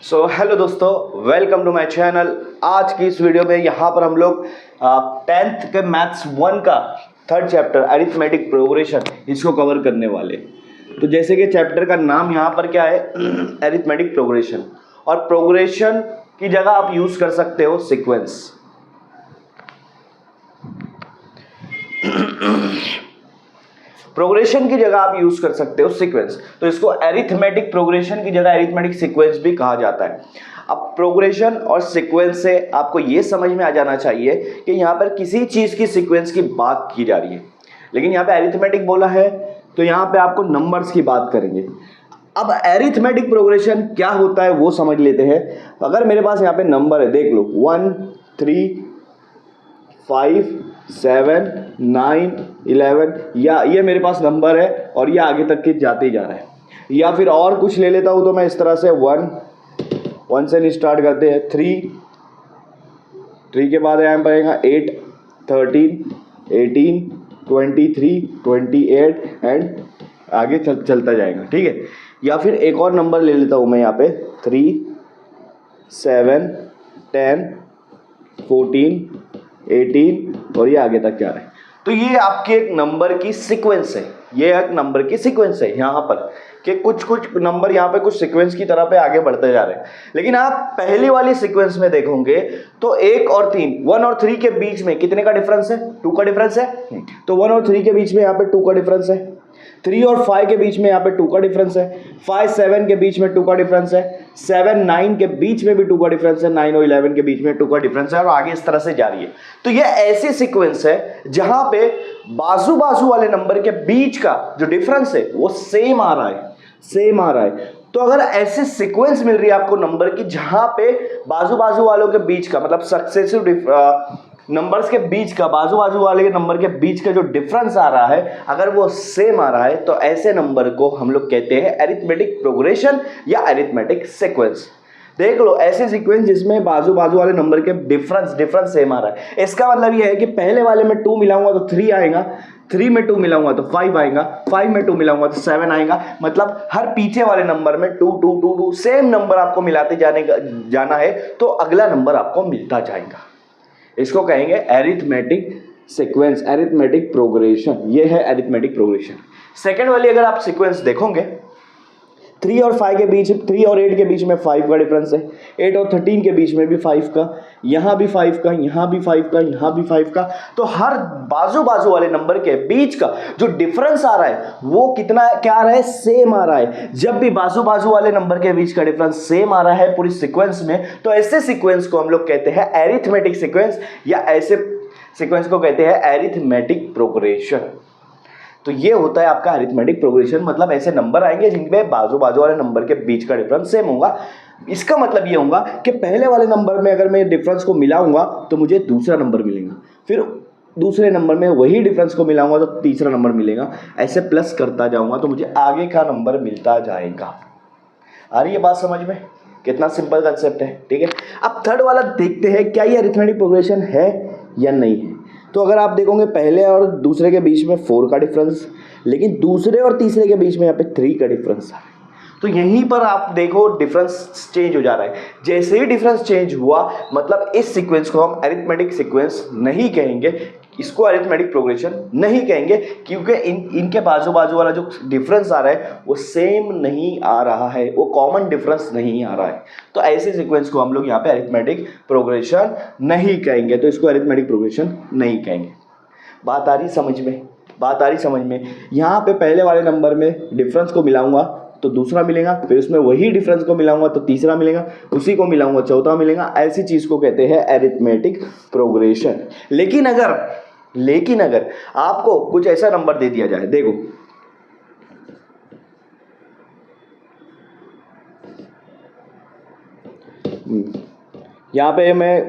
Hello दोस्तों, welcome to my channel. आज की इस वीडियो में यहाँ पर हम लोग 10th के मैथ्स 1 का थर्ड चैप्टर अरिथमेटिक प्रोग्रेशन इसको कवर करने वाले। तो जैसे कि चैप्टर का नाम यहाँ पर क्या है, अरिथमेटिक प्रोग्रेशन, और प्रोग्रेशन की जगह आप यूज कर सकते हो सीक्वेंस। प्रोग्रेशन की जगह आप यूज कर सकते हो सीक्वेंस, तो इसको अरिथमेटिक प्रोग्रेशन की जगह अरिथमेटिक सीक्वेंस भी कहा जाता है। अब प्रोग्रेशन और सीक्वेंस से आपको यह समझ में आ जाना चाहिए कि यहां पर किसी चीज की सीक्वेंस की बात की जा रही है, लेकिन यहां पे अरिथमेटिक बोला है तो यहां पे आपको नंबर्स की बात करेंगे। अब अरिथमेटिक प्रोग्रेशन क्या होता है वो समझ लेते हैं। अगर मेरे पास यहाँ पे नंबर है, देख लो 1 3 5 7 9 11, या ये मेरे पास नंबर है और ये आगे तक के जाते ही जा रहा है। या फिर और कुछ ले लेता हूं तो मैं इस तरह से 1 से नहीं स्टार्ट करते हैं, 3 के बाद यहाँ पड़ेगा 8 13 18 23 28 एंड आगे चलता जाएगा, ठीक है। या फिर एक और नंबर ले लेता हूं मैं यहाँ पे 3 7 10 14 18 और ये आगे तक जा रहा है। तो ये आपके एक नंबर की सीक्वेंस है, ये एक नंबर की सीक्वेंस है यहाँ पर कि कुछ नंबर यहाँ पे कुछ सीक्वेंस की तरह पे आगे बढ़ते जा रहे हैं। लेकिन आप पहली वाली सीक्वेंस में देखोगे तो 1 और 3, 1 और 3 के बीच में कितने का डिफरेंस है? 2 का डिफरेंस है। तो 1 और 3 के बीच में यहाँ पे 2 का डिफरेंस है। 3 और 5 के बीच में यहाँ पे 2 का डिफरेंस है। 5 7 के बीच में 2 का डिफरेंस है। 7 9 के बीच में भी 2 का डिफरेंस है। 9 और 11 के बीच में 2 का डिफरेंस है, और आगे इस तरह से जा रही है। तो ये ऐसी सीक्वेंस है जहां पे बाजू बाजू वाले नंबर के बीच का जो डिफरेंस है वो सेम आ रहा है। तो अगर ऐसी सीक्वेंस मिल रही है आपको नंबर की जहां पे बाजू बाजू वालों के बीच का, मतलब सक्सेसिव नंबर्स के बीच का, बाजू बाजू वाले नंबर के बीच का जो डिफरेंस आ रहा है, अगर वो सेम आ रहा है तो ऐसे नंबर को हम लोग कहते हैं अरिथमेटिक प्रोग्रेशन या अरिथमेटिक सीक्वेंस। देख लो, ऐसे सीक्वेंस जिसमें बाजू बाजू वाले नंबर के डिफरेंस सेम आ रहा है। इसका मतलब ये है कि पहले वाले में 2 मिलाऊंगा तो 3 आएगा, 3 में 2 मिलाऊंगा तो 5 आएगा, 5 में 2 मिलाऊंगा तो 7 आएगा। मतलब हर पीछे वाले नंबर में 2 2 2 2 सेम नंबर आपको मिलाते जाना है, तो अगला नंबर आपको मिलता जाएगा। इसको कहेंगे अरिथमेटिक सीक्वेंस, अरिथमेटिक प्रोग्रेशन। ये है अरिथमेटिक प्रोग्रेशन। सेकेंड वाली अगर आप सीक्वेंस देखोगे, 3 और 5 के बीच, 3 और 8 के बीच में 5 का डिफरेंस है। 8 और 13 के बीच में भी 5 का, यहाँ भी 5 का, यहाँ भी 5 का, यहाँ भी 5 का। तो हर बाजू बाजू वाले नंबर के बीच का जो डिफरेंस आ रहा है वो कितना क्या आ रहा है? सेम आ रहा है। जब भी बाजू बाजू वाले नंबर के बीच का डिफरेंस सेम आ रहा है पूरी सीक्वेंस में, तो ऐसे सीक्वेंस को हम लोग कहते हैं अरिथमेटिक सीक्वेंस, या ऐसे सीक्वेंस को कहते हैं अरिथमेटिक प्रोग्रेशन। तो ये होता है आपका अरिथमेटिक प्रोग्रेशन। मतलब ऐसे नंबर आएंगे जिनमें बाजू बाजू वाले नंबर के बीच का डिफरेंस सेम होगा। इसका मतलब ये होगा कि पहले वाले नंबर में अगर मैं डिफरेंस को मिलाऊंगा तो मुझे दूसरा नंबर मिलेगा, फिर दूसरे नंबर में वही डिफरेंस को मिलाऊंगा तो तीसरा नंबर मिलेगा, ऐसे प्लस करता जाऊंगा तो मुझे आगे का नंबर मिलता जाएगा। आ रही है बात समझ में? कितना सिंपल कंसेप्ट है, ठीक है। अब थर्ड वाला देखते हैं, क्या ये अरिथमेटिक प्रोग्रेशन है या नहीं है। तो अगर आप देखोगे पहले और दूसरे के बीच में 4 का डिफरेंस, लेकिन दूसरे और तीसरे के बीच में यहाँ पे 3 का डिफरेंस है। तो यहीं पर आप देखो डिफरेंस चेंज हो जा रहा है। जैसे ही डिफरेंस चेंज हुआ, मतलब इस सीक्वेंस को हम अरिथमेटिक सीक्वेंस नहीं कहेंगे, इसको अरिथमेटिक प्रोग्रेशन नहीं कहेंगे, क्योंकि इनके बाजू बाजू वाला जो डिफरेंस आ रहा है वो सेम नहीं आ रहा है, वो कॉमन डिफरेंस नहीं आ रहा है। तो ऐसे सीक्वेंस को हम लोग यहाँ पे अरिथमेटिक प्रोग्रेशन नहीं कहेंगे, तो इसको अरिथमेटिक प्रोग्रेशन नहीं कहेंगे। बात आ रही समझ में? यहाँ पे पहले वाले नंबर में डिफरेंस को मिलाऊंगा तो दूसरा मिलेगा, फिर उसमें वही डिफरेंस को मिलाऊंगा तो तीसरा मिलेगा, उसी को मिलाऊंगा चौथा मिलेगा। ऐसी चीज को कहते हैं अरिथमेटिक प्रोग्रेशन। लेकिन अगर आपको कुछ ऐसा नंबर दे दिया जाए, देखो यहाँ पे मैं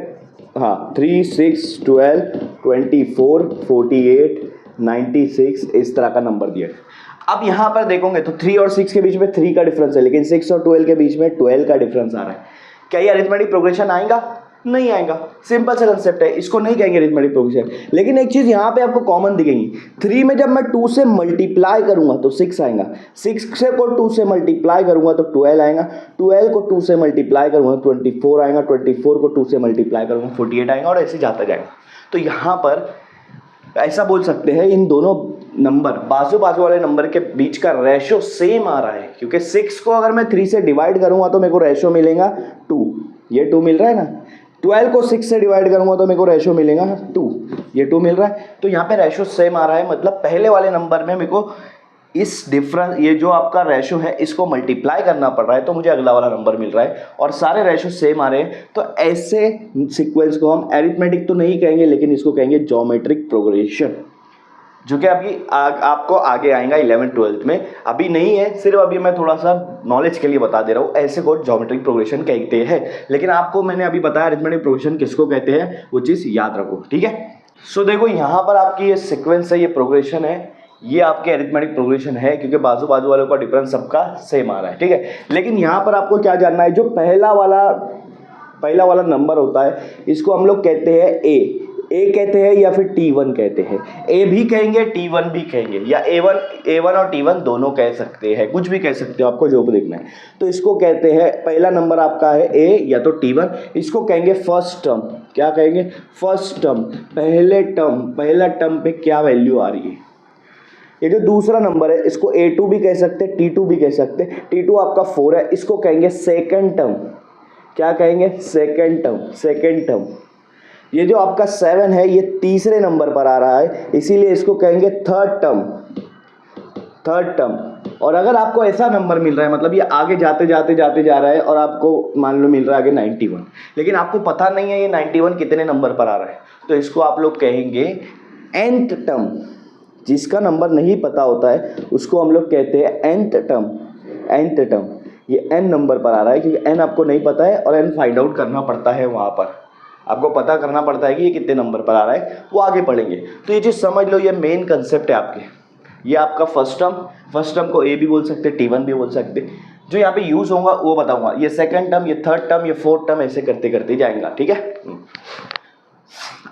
3 6 12 24 48 96 इस तरह का नंबर दिया है। अब यहां पर देखोगे तो 3 और 6 के बीच में 3 का डिफरेंस है, लेकिन 6 और 12 के बीच में 12 का डिफरेंस आ रहा है। क्या ये अरिथमेटिक प्रोग्रेशन आएगा? नहीं आएगा। सिंपल सा कंसेप्ट है, इसको नहीं कहेंगे अरिथमेटिक प्रोग्रेशन। लेकिन एक चीज़ यहाँ पे आपको कॉमन दिखेगी, 3 में जब मैं 2 से मल्टीप्लाई करूंगा तो 6 आएगा, 6 से को 2 से मल्टीप्लाई करूंगा तो 12 आएगा, 12 को 2 से मल्टीप्लाई करूंगा 24 आएगा, 24 को 2 से मल्टीप्लाई करूंगा 48 आएगा, और ऐसे जाता जाएगा। तो यहाँ पर ऐसा बोल सकते हैं इन दोनों नंबर बाजू बाजू वाले नंबर के बीच का रेशो सेम आ रहा है, क्योंकि 6 को अगर मैं 3 से डिवाइड करूंगा तो मेरे को रेशो मिलेगा 2, ये 2 मिल रहा है ना। 12 को 6 से डिवाइड करूंगा तो मेरे को रेशो मिलेगा 2, ये 2 मिल रहा है। तो यहाँ पे रेशो सेम आ रहा है, मतलब पहले वाले नंबर में मेरे को इस डिफरेंस, ये जो आपका रेशो है इसको मल्टीप्लाई करना पड़ रहा है तो मुझे अगला वाला नंबर मिल रहा है, और सारे रेशो सेम आ रहे हैं। तो ऐसे सीक्वेंस को हम एरिथमेटिक तो नहीं कहेंगे, लेकिन इसको कहेंगे ज्योमेट्रिक प्रोग्रेशन, जो कि अभी आपको आगे आएगा 11th-12th में, अभी नहीं है, सिर्फ अभी मैं थोड़ा सा नॉलेज के लिए बता दे रहा हूँ। ऐसे को ज्योमेट्रिक प्रोग्रेशन कहते हैं, लेकिन आपको मैंने अभी बताया अरिथमेटिक प्रोग्रेशन किसको कहते हैं, वो चीज़ याद रखो, ठीक है। सो देखो यहाँ पर आपकी ये सीक्वेंस है, ये प्रोग्रेशन है, ये आपके अरिथमेटिक प्रोग्रेशन है, क्योंकि बाजू बाजू वालों का डिफरेंस सबका सेम आ रहा है, ठीक है। लेकिन यहाँ पर आपको क्या जानना है, जो पहला वाला नंबर होता है इसको हम लोग कहते हैं ए कहते हैं या फिर T1 कहते हैं। ए भी कहेंगे, T1 भी कहेंगे, या A1 और T1 दोनों कह सकते हैं, कुछ भी कह सकते हो, आपको जो भी देखना है। तो इसको कहते हैं, पहला नंबर आपका है A या तो T1, इसको कहेंगे फर्स्ट टर्म। क्या कहेंगे? फर्स्ट टर्म, पहला टर्म पे क्या वैल्यू आ रही है। ये जो दूसरा नंबर है इसको A2 भी कह सकते हैं, T2 भी कह सकते हैं। T2 आपका 4 है, इसको कहेंगे सेकंड टर्म। क्या कहेंगे? Second term. ये जो आपका 7 है ये तीसरे नंबर पर आ रहा है, इसीलिए इसको कहेंगे थर्ड टर्म। और अगर आपको ऐसा नंबर मिल रहा है, मतलब ये आगे जाते जा रहा है और आपको मान लो मिल रहा है आगे 91, लेकिन आपको पता नहीं है ये 91 कितने नंबर पर आ रहा है, तो इसको आप लोग कहेंगे nth टर्म। जिसका नंबर नहीं पता होता है उसको हम लोग कहते हैं nth टर्म। ये n नंबर पर आ रहा है, क्योंकि n आपको नहीं पता है और n फाइंड आउट करना पड़ता है, वहाँ पर आपको पता करना पड़ता है कि ये कितने नंबर पर आ रहा है, वो आगे पढ़ेंगे। तो ये चीज़ समझ लो, ये मेन कंसेप्ट है आपके। ये आपका फर्स्ट टर्म को A भी बोल सकते हैं, T1 भी बोल सकते हैं। जो यहाँ पे यूज़ होगा वो बताऊंगा। ये सेकंड टर्म, ये थर्ड टर्म, ये फोर्थ टर्म, ऐसे करते करते जाएंगे, ठीक है।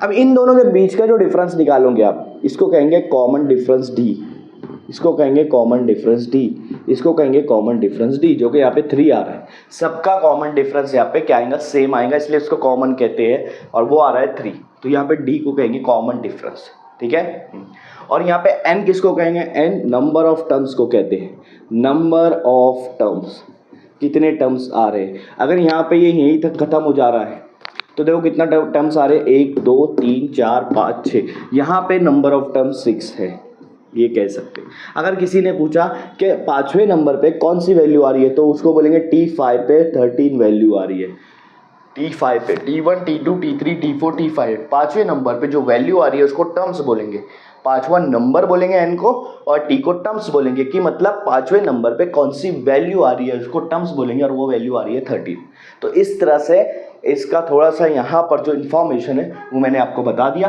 अब इन दोनों के बीच का जो डिफरेंस निकालोगे आप, इसको कहेंगे कॉमन डिफरेंस D, इसको कहेंगे कॉमन डिफरेंस D, जो कि यहाँ पे 3 आ रहा है। सबका कॉमन डिफरेंस यहाँ पे क्या आएगा? सेम आएगा, इसलिए इसको कॉमन कहते हैं, और वो आ रहा है 3। तो यहाँ पे D को कहेंगे कॉमन डिफरेंस, ठीक है। और यहाँ पे N किसको कहेंगे? N नंबर ऑफ टर्म्स को कहते हैं। नंबर ऑफ टर्म्स, कितने टर्म्स आ रहे हैं। अगर यहाँ पे ये यहीं तक खत्म हो जा रहा है तो देखो कितना टर्म्स आ रहे हैं, 1 2 3 4 5 6। यहाँ पे नंबर ऑफ टर्म्स 6 है, ये कह सकते हैं। अगर किसी ने पूछा कि 5वें नंबर पे कौन सी वैल्यू आ रही है, तो उसको बोलेंगे T5 पे 13 वैल्यू आ रही है। T5 पे T1 T2 T3 T4 T5 5वें नंबर पे जो वैल्यू आ रही है उसको टर्म्स बोलेंगे। 5वां नंबर बोलेंगे N को, और T को टर्म्स बोलेंगे, कि मतलब 5वें नंबर पे कौन सी वैल्यू आ रही है उसको टर्म्स बोलेंगे, और वो वैल्यू आ रही है 13। तो इस तरह से इसका थोड़ा सा यहाँ पर जो इन्फॉर्मेशन है वो मैंने आपको बता दिया।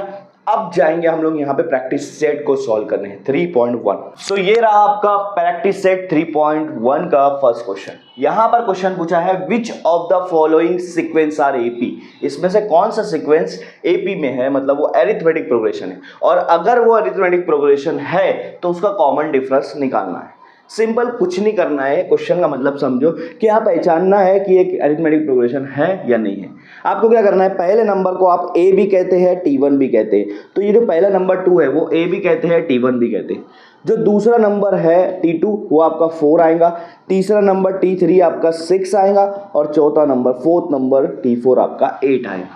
अब जाएंगे हम लोग यहाँ पे प्रैक्टिस सेट को सॉल्व करने 3.1। सो ये रहा आपका प्रैक्टिस सेट 3.1 का फर्स्ट क्वेश्चन। यहाँ पर क्वेश्चन पूछा है which of the following sequence are AP, इसमें से कौन सा सीक्वेंस एपी में है, मतलब वो अरिथमेटिक प्रोग्रेशन है, और अगर वो अरिथमेटिक प्रोग्रेशन है तो उसका कॉमन डिफरेंस निकालना है। सिंपल, कुछ नहीं करना है, क्वेश्चन का मतलब समझो कि आप पहचानना है कि एक अरिथमेटिक प्रोग्रेशन है या नहीं है। आपको क्या करना है, पहले नंबर को आप A भी कहते हैं T1 भी कहते हैं, तो ये जो पहला नंबर 2 है वो A भी कहते हैं T1 भी कहते हैं। जो दूसरा नंबर है T2 वो आपका 4 आएगा, तीसरा नंबर T3 आपका 6 आएगा, और चौथा नंबर फोर्थ नंबर T4 आपका 8 आएगा।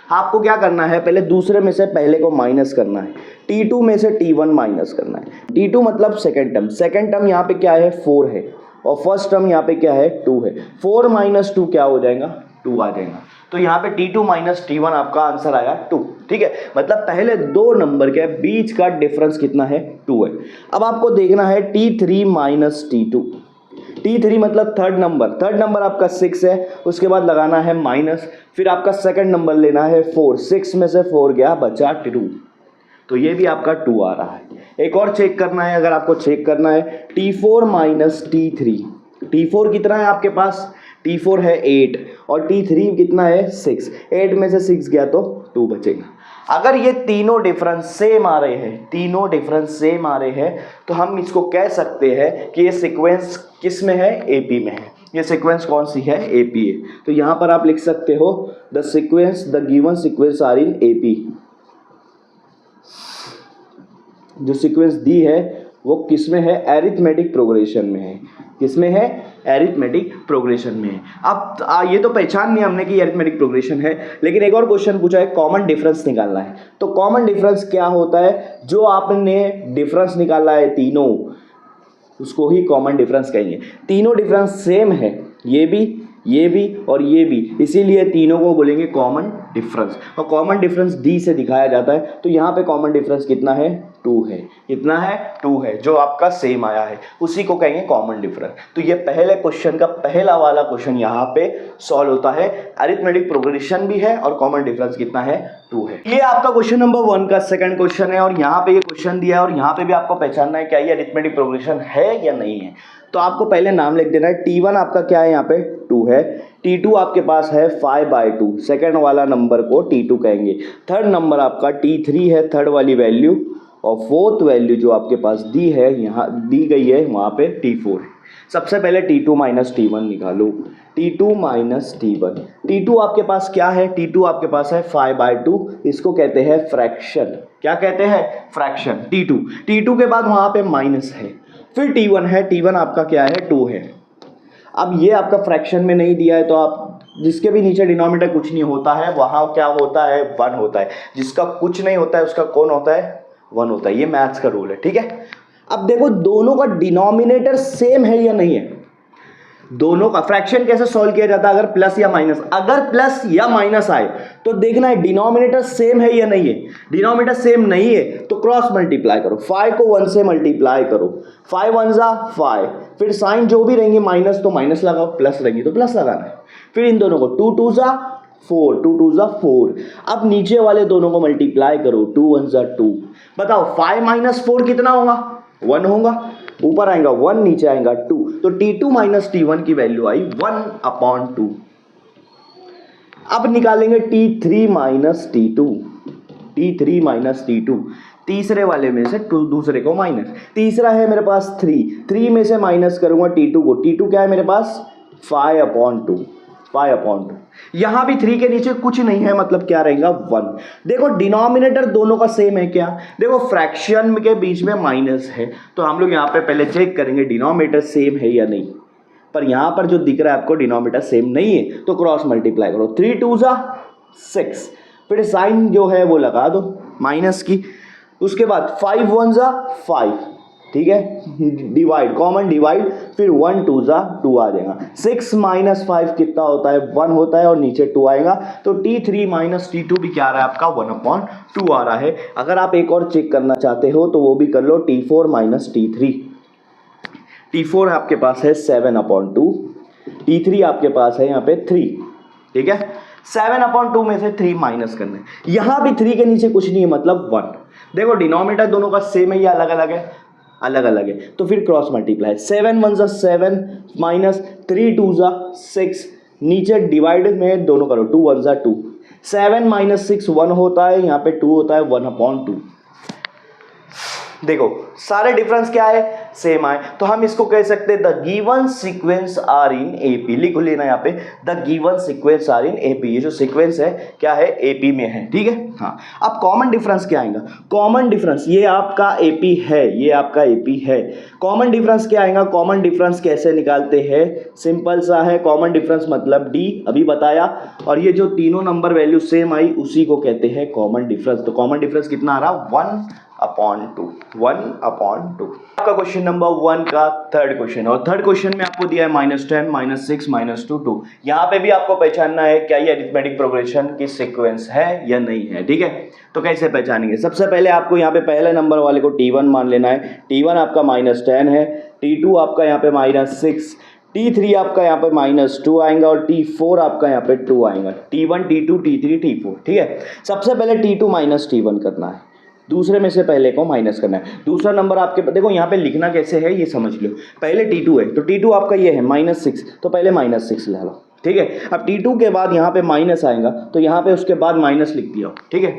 आपको क्या करना है, पहले दूसरे में से पहले को माइनस करना है, T2 में से T1 माइनस करना है। T2 मतलब सेकंड टर्म यहाँ पे क्या है 4 है, और फर्स्ट टर्म यहाँ पे क्या है 2 है। 4 माइनस 2 क्या हो जाएगा, 2 आ जाएगा। तो यहाँ पे T2 माइनस T1 आपका आंसर आया 2, ठीक है। मतलब पहले दो नंबर के बीच का डिफरेंस कितना है, 2 है। अब आपको देखना है T3 माइनस T2। T3 मतलब थर्ड नंबर आपका 6 है, उसके बाद लगाना है माइनस, फिर आपका सेकंड नंबर लेना है 4, 6 में से 4 गया बचा 2, तो ये भी आपका 2 आ रहा है। एक और चेक करना है, अगर आपको चेक करना है T4 माइनस T3, T4 कितना है आपके पास T4 है 8 और T3 कितना है 6, 8 में से 6 गया तो 2 बचेगा। अगर ये तीनों डिफरेंस सेम आ रहे हैं, तीनों डिफरेंस सेम आ रहे हैं, तो हम इसको कह सकते हैं कि ये सीक्वेंस किस में है, AP में है। ये सीक्वेंस कौन सी है, AP है। तो यहाँ पर आप लिख सकते हो the given sequence are in AP। जो सीक्वेंस दी है वो किस में है, एरिथमेटिक प्रोग्रेशन में है। किसमें है, एरिथमेटिक प्रोग्रेशन में है। अब ये तो पहचान लिया हमने कि एरिथमेटिक प्रोग्रेशन है, लेकिन एक और क्वेश्चन पूछा है कॉमन डिफरेंस निकालना है। तो कॉमन डिफरेंस क्या होता है, जो आपने डिफरेंस निकाला है तीनों, उसको ही कॉमन डिफरेंस कहेंगे। तीनों डिफरेंस सेम है, ये भी और ये भी, इसीलिए तीनों को बोलेंगे कॉमन डिफरेंस। और कॉमन डिफरेंस डी से दिखाया जाता है। तो यहाँ पे कॉमन डिफरेंस कितना है, 2 है। कितना है, 2 है, जो आपका सेम आया है उसी को कहेंगे कॉमन डिफरेंस। तो ये पहले क्वेश्चन का पहला वाला क्वेश्चन यहाँ पे सॉल्व होता है। अरिथमेटिक प्रोग्रेशन भी है और कॉमन डिफरेंस कितना है, 2 है। ये आपका क्वेश्चन नंबर 1 का सेकंड क्वेश्चन है और यहाँ पे ये क्वेश्चन दिया है और यहाँ पे भी आपको पहचानना है क्या ये अरिथमेटिक प्रोग्रेशन है या नहीं है। तो आपको पहले नाम लिख देना है। T1 आपका क्या है, यहाँ पे 2 है। T2 आपके पास है 5/2, सेकंड वाला नंबर को T2 कहेंगे। थर्ड नंबर आपका T3 है, थर्ड वाली वैल्यू, और फोर्थ वैल्यू जो आपके पास दी है, यहाँ दी गई है, वहाँ पे T4 है। सबसे पहले T2 माइनस T1 निकालो। T2 माइनस T1, T2 आपके पास क्या है, T2 आपके पास है 5/2, इसको कहते हैं फ्रैक्शन। क्या कहते हैं, फ्रैक्शन। T2 के बाद वहाँ पे माइनस है, फिर T1 है, T1 आपका क्या है, 2 है। अब ये आपका फ्रैक्शन में नहीं दिया है, तो आप जिसके भी नीचे डिनोमिनेटर कुछ नहीं होता है वहाँ क्या होता है, 1 होता है। जिसका कुछ नहीं होता है उसका कौन होता है, 1 होता है। ये मैथ्स का रूल है, ठीक है। अब देखो दोनों का डिनोमिनेटर सेम है या नहीं है। दोनों का फ्रैक्शन कैसे सॉल्व किया जाता है, अगर प्लस या माइनस, अगर प्लस या माइनस आए तो देखना है डिनोमिनेटर सेम है या नहीं है। डिनोमिनेटर सेम नहीं है तो क्रॉस मल्टीप्लाई करो, 5 को 1 से मल्टीप्लाई करो, 5 1 जा 5, फिर साइन जो भी रहेंगे माइनस तो माइनस लगाओ, प्लस रहेंगे तो प्लस लगाना है। फिर इन दोनों को 2 2 जा 4, 2 2 जा 4। अब नीचे वाले दोनों को मल्टीप्लाई करो, 2 1 जा 2। बताओ 5 माइनस 4 कितना होगा, 1 होगा। ऊपर आएगा 1, नीचे आएगा 2, तो T2 माइनस T1 की वैल्यू आई 1/2। अब निकालेंगे T3 minus T2, T3 minus T2, तीसरे वाले में से दूसरे को माइनस। तीसरा है मेरे पास 3 में से माइनस करूंगा T2 को। T2 क्या है मेरे पास, 5/2, 5/2। यहां भी 3 के नीचे कुछ नहीं है, मतलब क्या रहेगा, 1। देखो डिनोमिनेटर दोनों का सेम है क्या, देखो फ्रैक्शन के बीच में माइनस है, तो हम लोग यहां पे पहले चेक करेंगे डिनोमिनेटर सेम है या नहीं। पर यहां पर जो दिख रहा है आपको डिनोमिनेटर सेम नहीं है, तो क्रॉस मल्टीप्लाई करो, 3 2 जा 6, फिर साइन जो है वो लगा दो माइनस की। उसके बाद 5 1 जा 5, ठीक है, डिवाइड, कॉमन डिवाइड, फिर 1 2 जा 2 आ जाएगा। 6 माइनस 5 कितना होता है, 1 होता है, और नीचे 2 आएगा। तो T3 माइनस T2 भी क्या आ रहा है आपका, 1/2 आ रहा है। अगर आप एक और चेक करना चाहते हो तो वो भी कर लो, T4 माइनस T3। T4 आपके पास है 7/2, T3 आपके पास है यहाँ पे 3, ठीक है। 7/2 में से 3 माइनस करना है। यहां भी 3 के नीचे कुछ नहीं है, मतलब 1। देखो डिनोमिनेटर दोनों का सेम है या अलग अलग है, अलग अलग है, तो फिर क्रॉस मल्टीप्लाई, 7 1 जा 7 माइनस 3 2 जा 6, नीचे डिवाइड में दोनों करो, 2 1 जा 2, 7 माइनस 6 1 होता है, यहाँ पे 2 होता है, 1/2। देखो सारे डिफरेंस क्या है, सेम आए, तो हम इसको कह सकते हैं the given sequence are in AP. लिख लेना यहाँ पे, the given sequence are in AP. ये जो सीक्वेंस है क्या है, एपी में है, ठीक है। हाँ, अब कॉमन डिफरेंस क्या आएगा, कॉमन डिफरेंस ये आपका एपी है, ये आपका एपी है। कॉमन डिफरेंस क्या आएगा, कॉमन डिफरेंस कैसे निकालते हैं, सिंपल सा है। कॉमन डिफरेंस मतलब डी, अभी बताया, और ये जो तीनों नंबर वैल्यू सेम आई उसी को कहते हैं कॉमन डिफरेंस। तो कॉमन डिफरेंस कितना आ रहा, 1/2, 1/2। आपका क्वेश्चन नंबर 1 का थर्ड क्वेश्चन, और थर्ड क्वेश्चन में आपको दिया है -10 -6 -2 2। यहाँ पे भी आपको पहचानना है क्या ये अरिथमेटिक प्रोग्रेशन की सीक्वेंस है या नहीं है, ठीक है। तो कैसे पहचानेंगे, सबसे पहले आपको यहाँ पे पहले नंबर वाले को T1 मान लेना है। T1 आपका -10 है, T2 आपका यहाँ पे -6, T3 आपका यहाँ पे -2 आएगा, और T4 आपका यहाँ पे 2 आएगा। T1 T2 T3 T4, ठीक है। सबसे पहले T2 माइनस T1 करना है। दूसरे में से पहले को माइनस करना है। दूसरा नंबर आपके देखो यहाँ पे लिखना कैसे है ये समझ लो। पहले T2 है तो T2 आपका ये है -6, तो पहले -6 ला लो, ठीक है। अब T2 के बाद यहाँ पे माइनस आएगा तो यहाँ पे उसके बाद माइनस लिख दिया, ठीक है।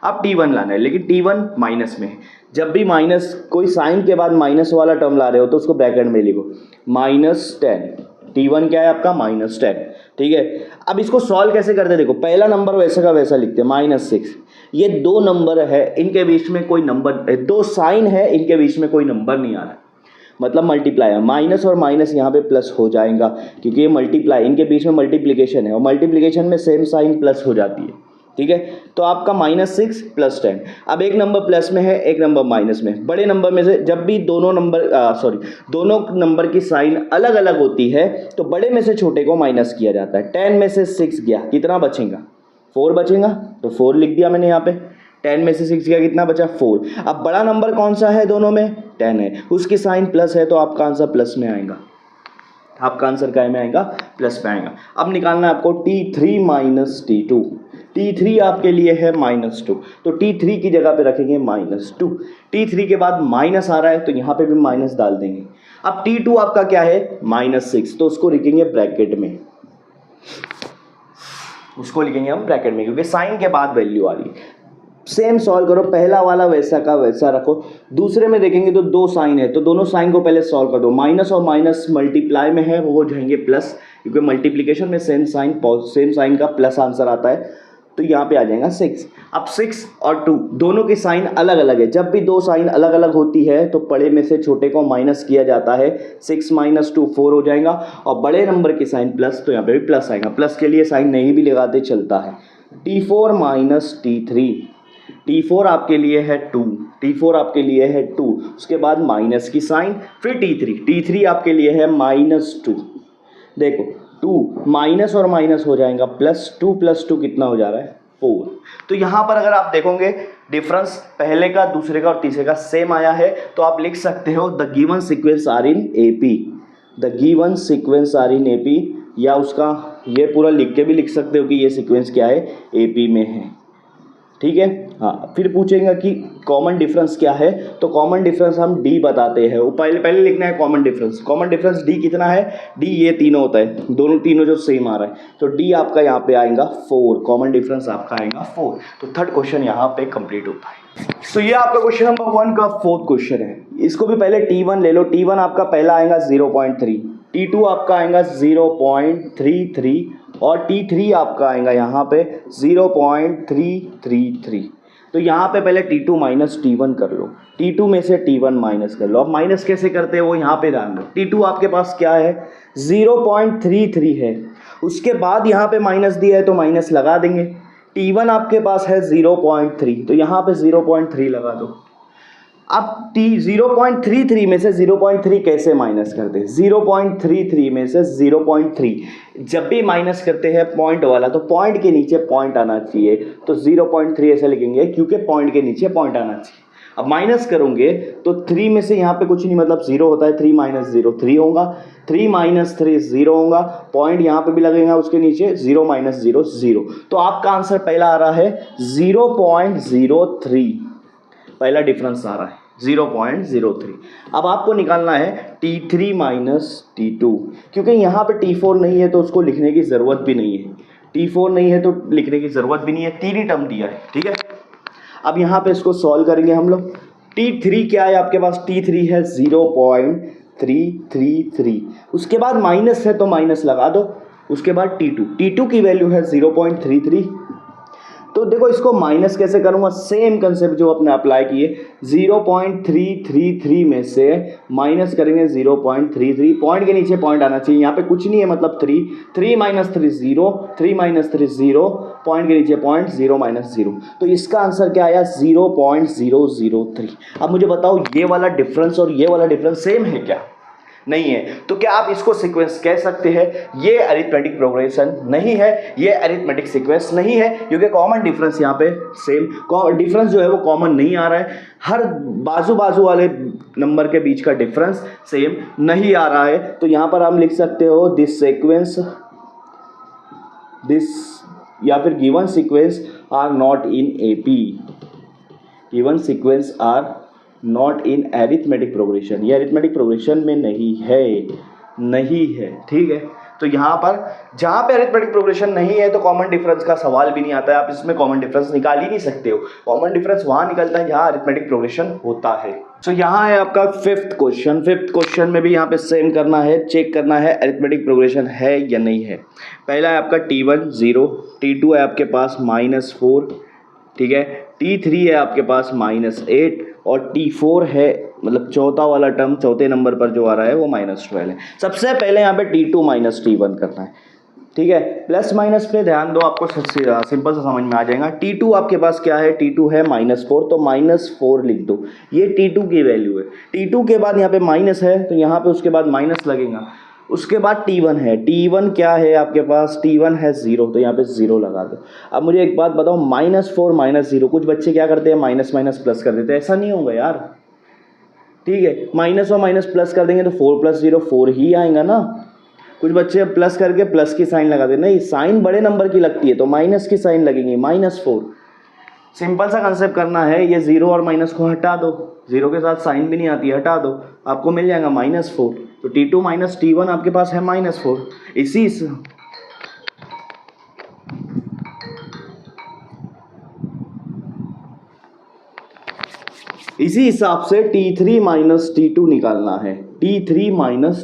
अब T1 लाना है, लेकिन T1 माइनस में है। जब भी माइनस कोई साइन के बाद माइनस वाला टर्म ला रहे हो तो उसको ब्रैकेट में लिखो -10। T1 क्या है आपका -10, ठीक है। अब इसको सॉल्व कैसे करते हैं, देखो पहला नंबर वैसे का वैसा लिखते हैं -6। ये दो नंबर है, इनके बीच में कोई नंबर, दो साइन है, इनके बीच में कोई नंबर नहीं आ रहा है, मतलब मल्टीप्लाई है। माइनस और माइनस यहाँ पे प्लस हो जाएगा क्योंकि ये मल्टीप्लाई, इनके बीच में मल्टीप्लिकेशन है और मल्टीप्लिकेशन में सेम साइन प्लस हो जाती है, ठीक है। तो आपका -6 + 10। अब एक नंबर प्लस में है, एक नंबर माइनस में। बड़े नंबर में से जब भी दोनों नंबर की साइन अलग अलग होती है तो बड़े में से छोटे को माइनस किया जाता है। 10 में से 6 गया, कितना बचेगा, 4 बचेगा, तो 4 लिख दिया मैंने यहाँ पे। 10 में से 6 गया, कितना बचा, 4। अब बड़ा नंबर कौन सा है दोनों में, 10 है, उसकी साइन प्लस है तो आपका आंसर प्लस में आएगा। आपका आंसर क्या में आएगा, प्लस में आएगा। अब निकालना है आपको T3 - T2। T3 आपके लिए है -2, तो T3 की जगह पे रखेंगे -2। T3 के बाद माइनस आ रहा है तो यहाँ पे भी माइनस डाल देंगे। अब T2 आपका क्या है, -6, तो उसको लिखेंगे ब्रैकेट में, उसको लिखेंगे हम ब्रैकेट में क्योंकि साइन के बाद वैल्यू आ रही है। सेम सॉल्व करो, पहला वाला वैसा का वैसा रखो। दूसरे में देखेंगे तो दो साइन है तो दोनों साइन को पहले सॉल्व कर दो। माइनस और माइनस मल्टीप्लाई में है वो हो जाएंगे प्लस, क्योंकि मल्टीप्लिकेशन में सेम साइन का प्लस आंसर आता है, तो यहाँ पे आ जाएगा 6। अब 6 और 2 दोनों की साइन अलग अलग है। जब भी दो साइन अलग अलग होती है तो बड़े में से छोटे को माइनस किया जाता है। 6 - 2 4 हो जाएगा, और बड़े नंबर की साइन प्लस, तो यहाँ पे भी प्लस आएगा। प्लस के लिए साइन नहीं भी लगाते चलता है। T4 - T3। T4 आपके लिए है 2, T4 आपके लिए है 2, उसके बाद माइनस की साइन, फिर T3 आपके लिए है -2। देखो 2 माइनस और माइनस हो जाएगा +2 + 2 कितना हो जा रहा है, 4। तो यहाँ पर अगर आप देखोगे डिफरेंस पहले का, दूसरे का और तीसरे का सेम आया है, तो आप लिख सकते हो the given sequence are in AP। The given sequence are in AP, या उसका ये पूरा लिख के भी लिख सकते हो कि ये सीक्वेंस क्या है, AP में है, ठीक है। हाँ, फिर पूछेंगे कि कॉमन डिफरेंस क्या है, तो कॉमन डिफरेंस हम D बताते हैं। वो पहले लिखना है कॉमन डिफरेंस D कितना है, D ये तीनों होता है, तीनों जो सेम आ रहा है, तो D आपका यहाँ पे आएगा 4, कॉमन डिफरेंस आपका आएगा 4। तो थर्ड क्वेश्चन यहाँ पे कंप्लीट होता है। तो ये आपका क्वेश्चन नंबर 1 का फोर्थ क्वेश्चन है। इसको भी पहले T1 ले लो। T1 आपका पहला आएगा 0.3, T2 आपका आएगा 0.33 और T3 आपका आएगा यहाँ पे 0.333। तो यहाँ पे पहले T2 - T1 कर लो, T2 में से T1 माइनस कर लो। अब माइनस कैसे करते हैं वो यहाँ पे ध्यान दो। T2 आपके पास क्या है, 0.33 है, उसके बाद यहाँ पे माइनस दिया है तो माइनस लगा देंगे। T1 आपके पास है 0.3, तो यहाँ पे 0.3 लगा दो। अब 0.33 में से 0.3 कैसे माइनस करते हैं, 0.33 में से 0.3 जब भी माइनस करते हैं पॉइंट वाला, तो पॉइंट के नीचे पॉइंट आना चाहिए, तो 0.3 ऐसे लिखेंगे क्योंकि पॉइंट के नीचे पॉइंट आना चाहिए। अब माइनस करोगे तो 3 में से यहाँ पे कुछ नहीं, मतलब 0 होता है, 3 - 0 3 होगा, 3 - 3 0 होगा, पॉइंट यहाँ पे भी लगेगा उसके नीचे, 0 - 0 0। तो आपका आंसर पहला आ रहा है 0.03, पहला डिफरेंस आ रहा है 0.03। अब आपको निकालना है T3 - T2, क्योंकि यहाँ पे T4 नहीं है तो उसको लिखने की ज़रूरत भी नहीं है, T4 नहीं है तो लिखने की ज़रूरत भी नहीं है, 3 ही टर्म दिया है, ठीक है। अब यहाँ पे इसको सॉल्व करेंगे हम लोग। T3 क्या है आपके पास, T3 है 0.333, उसके बाद माइनस है तो माइनस लगा दो, उसके बाद T2 की वैल्यू है 0.33। तो देखो इसको माइनस कैसे करूंगा, सेम कंसेप्ट जो अपने अप्लाई किए, 0.333 में से माइनस करेंगे 0.33, पॉइंट के नीचे पॉइंट आना चाहिए, यहाँ पे कुछ नहीं है मतलब 3 - 3 0, 3 - 3 0, पॉइंट के नीचे पॉइंट, 0 - 0, तो इसका आंसर क्या आया 0.003। अब मुझे बताओ ये वाला डिफरेंस और ये वाला डिफरेंस सेम है क्या, नहीं है, तो क्या आप इसको सीक्वेंस कह सकते हैं, ये अरिथमेटिक प्रोग्रेशन नहीं है, ये अरिथमेटिक सीक्वेंस नहीं है, क्योंकि कॉमन डिफरेंस यहाँ पे सेम, डिफरेंस जो है वो कॉमन नहीं आ रहा है, हर बाजू वाले नंबर के बीच का डिफरेंस सेम नहीं आ रहा है। तो यहाँ पर हम लिख सकते हो दिस या फिर given sequence are not in AP, given sequence are not in arithmetic progression, ये एरिथमेटिक प्रोग्रेशन में नहीं है, ठीक है। तो यहाँ पर जहाँ पे अरिथमेटिक प्रोग्रेशन नहीं है तो कॉमन डिफरेंस का सवाल भी नहीं आता है, आप इसमें कॉमन डिफरेंस निकाल ही नहीं सकते हो। कॉमन डिफरेंस वहाँ निकलता है जहाँ अरिथमेटिक प्रोग्रेशन होता है। तो यहाँ है आपका फिफ्थ क्वेश्चन में भी यहाँ पे सेम करना है, चेक करना है अरिथमेटिक प्रोग्रेशन है या नहीं है। पहला है आपका T1 0, T2 है आपके पास -4, ठीक है, T3 है आपके पास -8 और T4 है, मतलब चौथा वाला टर्म चौथे नंबर पर जो आ रहा है वो -12 है। सबसे पहले यहाँ पे T2 - T1 करना है, ठीक है। प्लस माइनस पे ध्यान दो, आपको सिंपल सा समझ में आ जाएगा। T2 आपके पास क्या है, T2 है -4, तो -4 लिख दो, ये T2 की वैल्यू है। T2 के बाद यहाँ पे माइनस है तो यहाँ पे उसके बाद माइनस लगेगा। उसके बाद T1 है, T1 क्या है आपके पास, T1 है 0, तो यहाँ पे 0 लगा दो। अब मुझे एक बात बताओ, -4 -0, कुछ बच्चे क्या करते हैं, माइनस माइनस प्लस कर देते हैं, ऐसा नहीं होगा यार, ठीक है। माइनस और माइनस प्लस कर देंगे तो 4 + 0 4 ही आएगा ना। कुछ बच्चे प्लस करके प्लस की साइन लगा देते, नहीं, साइन बड़े नंबर की लगती है तो माइनस की साइन लगेगी, -4। सिंपल सा कंसेप्ट करना है, ये 0 और माइनस को हटा दो, 0 के साथ साइन भी नहीं आती, हटा दो, आपको मिल जाएगा -4। तो T2 - T1 आपके पास है -4। इसी हिसाब से T3 - T2 निकालना है, T3 -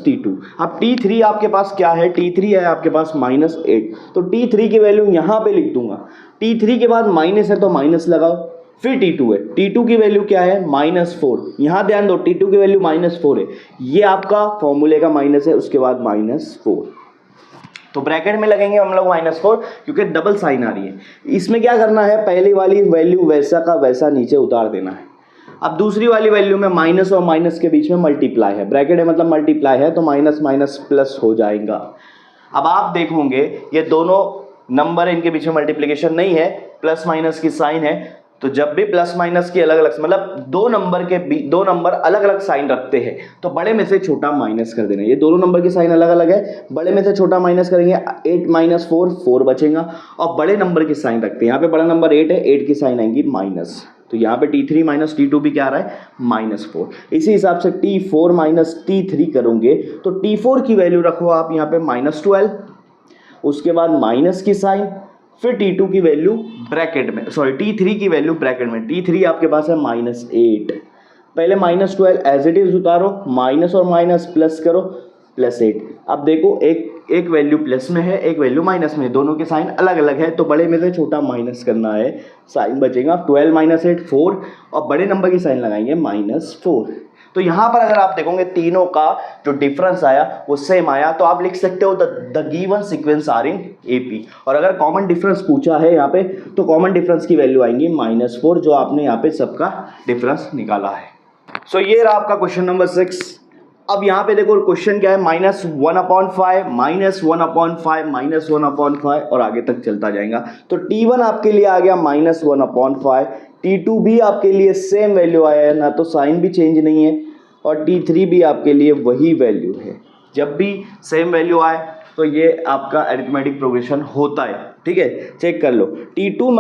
T2। अब T3 आपके पास क्या है, T3 है आपके पास -8, तो T3 की वैल्यू यहाँ पे लिख दूंगा। T3 के बाद माइनस है तो माइनस लगाओ, फिर T2 है, T2 की वैल्यू क्या है, -4। यहाँ ध्यान दो, T2 की वैल्यू -4 है, ये आपका फॉर्मूले का माइनस है, उसके बाद -4, तो ब्रैकेट में लगेंगे हम लोग -4, क्योंकि डबल साइन आ रही है। इसमें क्या करना है, पहली वाली वैल्यू वैसा का वैसा नीचे उतार देना है। अब दूसरी वाली वैल्यू में माइनस और माइनस के बीच में मल्टीप्लाई है, ब्रैकेट है मतलब मल्टीप्लाई है, तो माइनस माइनस प्लस हो जाएगा। अब आप देखोगे ये दोनों नंबर, इनके बीच में मल्टीप्लिकेशन नहीं है, प्लस माइनस की साइन है, तो जब भी प्लस माइनस की अलग अलग, मतलब दो नंबर अलग अलग साइन रखते हैं तो बड़े में से छोटा माइनस कर देना। ये दोनों नंबर की साइन अलग अलग है, बड़े में से छोटा माइनस करेंगे, 8 - 4 4 बचेगा, और बड़े नंबर की साइन रखते हैं, यहाँ पे बड़ा नंबर 8 है, 8 की साइन आएंगी माइनस, तो यहाँ पे T3 - T2 भी क्या आ रहा है, -4। इसी हिसाब से T4 - T3 करोगे तो T4 की वैल्यू रखो आप यहाँ पे -12, उसके बाद माइनस की साइन, फिर T2 की वैल्यू ब्रैकेट में, सॉरी T3 की वैल्यू ब्रैकेट में, T3 आपके पास है -8। पहले -12 एज इट इज उतारो, माइनस और माइनस प्लस करो, +8। अब देखो एक वैल्यू प्लस में है, एक वैल्यू माइनस में है, दोनों के साइन अलग अलग है, तो बड़े में से छोटा माइनस करना है, साइन बचेगा 12 - 8 4, और बड़े नंबर की साइन लगाएंगे -4। तो यहाँ पर अगर आप देखोगे तीनों का जो डिफरेंस आया वो सेम आया, तो आप लिख सकते हो the given sequence are in AP। और अगर कॉमन डिफरेंस पूछा है यहाँ पे तो कॉमन डिफरेंस की वैल्यू आएंगी -4, जो आपने यहाँ पे सबका डिफरेंस निकाला है। सो ये रहा आपका क्वेश्चन नंबर 6। अब यहाँ पे देखो क्वेश्चन क्या है, -1/5 -1/5 -1/5 और आगे तक चलता जाएगा। तो T1 आपके लिए आ गया -1/5, T2 भी आपके लिए सेम वैल्यू आया है, ना तो साइन भी चेंज नहीं है, और T3 भी आपके लिए वही वैल्यू है। जब भी सेम वैल्यू आए तो ये आपका अरिथमेटिक प्रोग्रेशन होता है, ठीक है। चेक कर लो, T2 -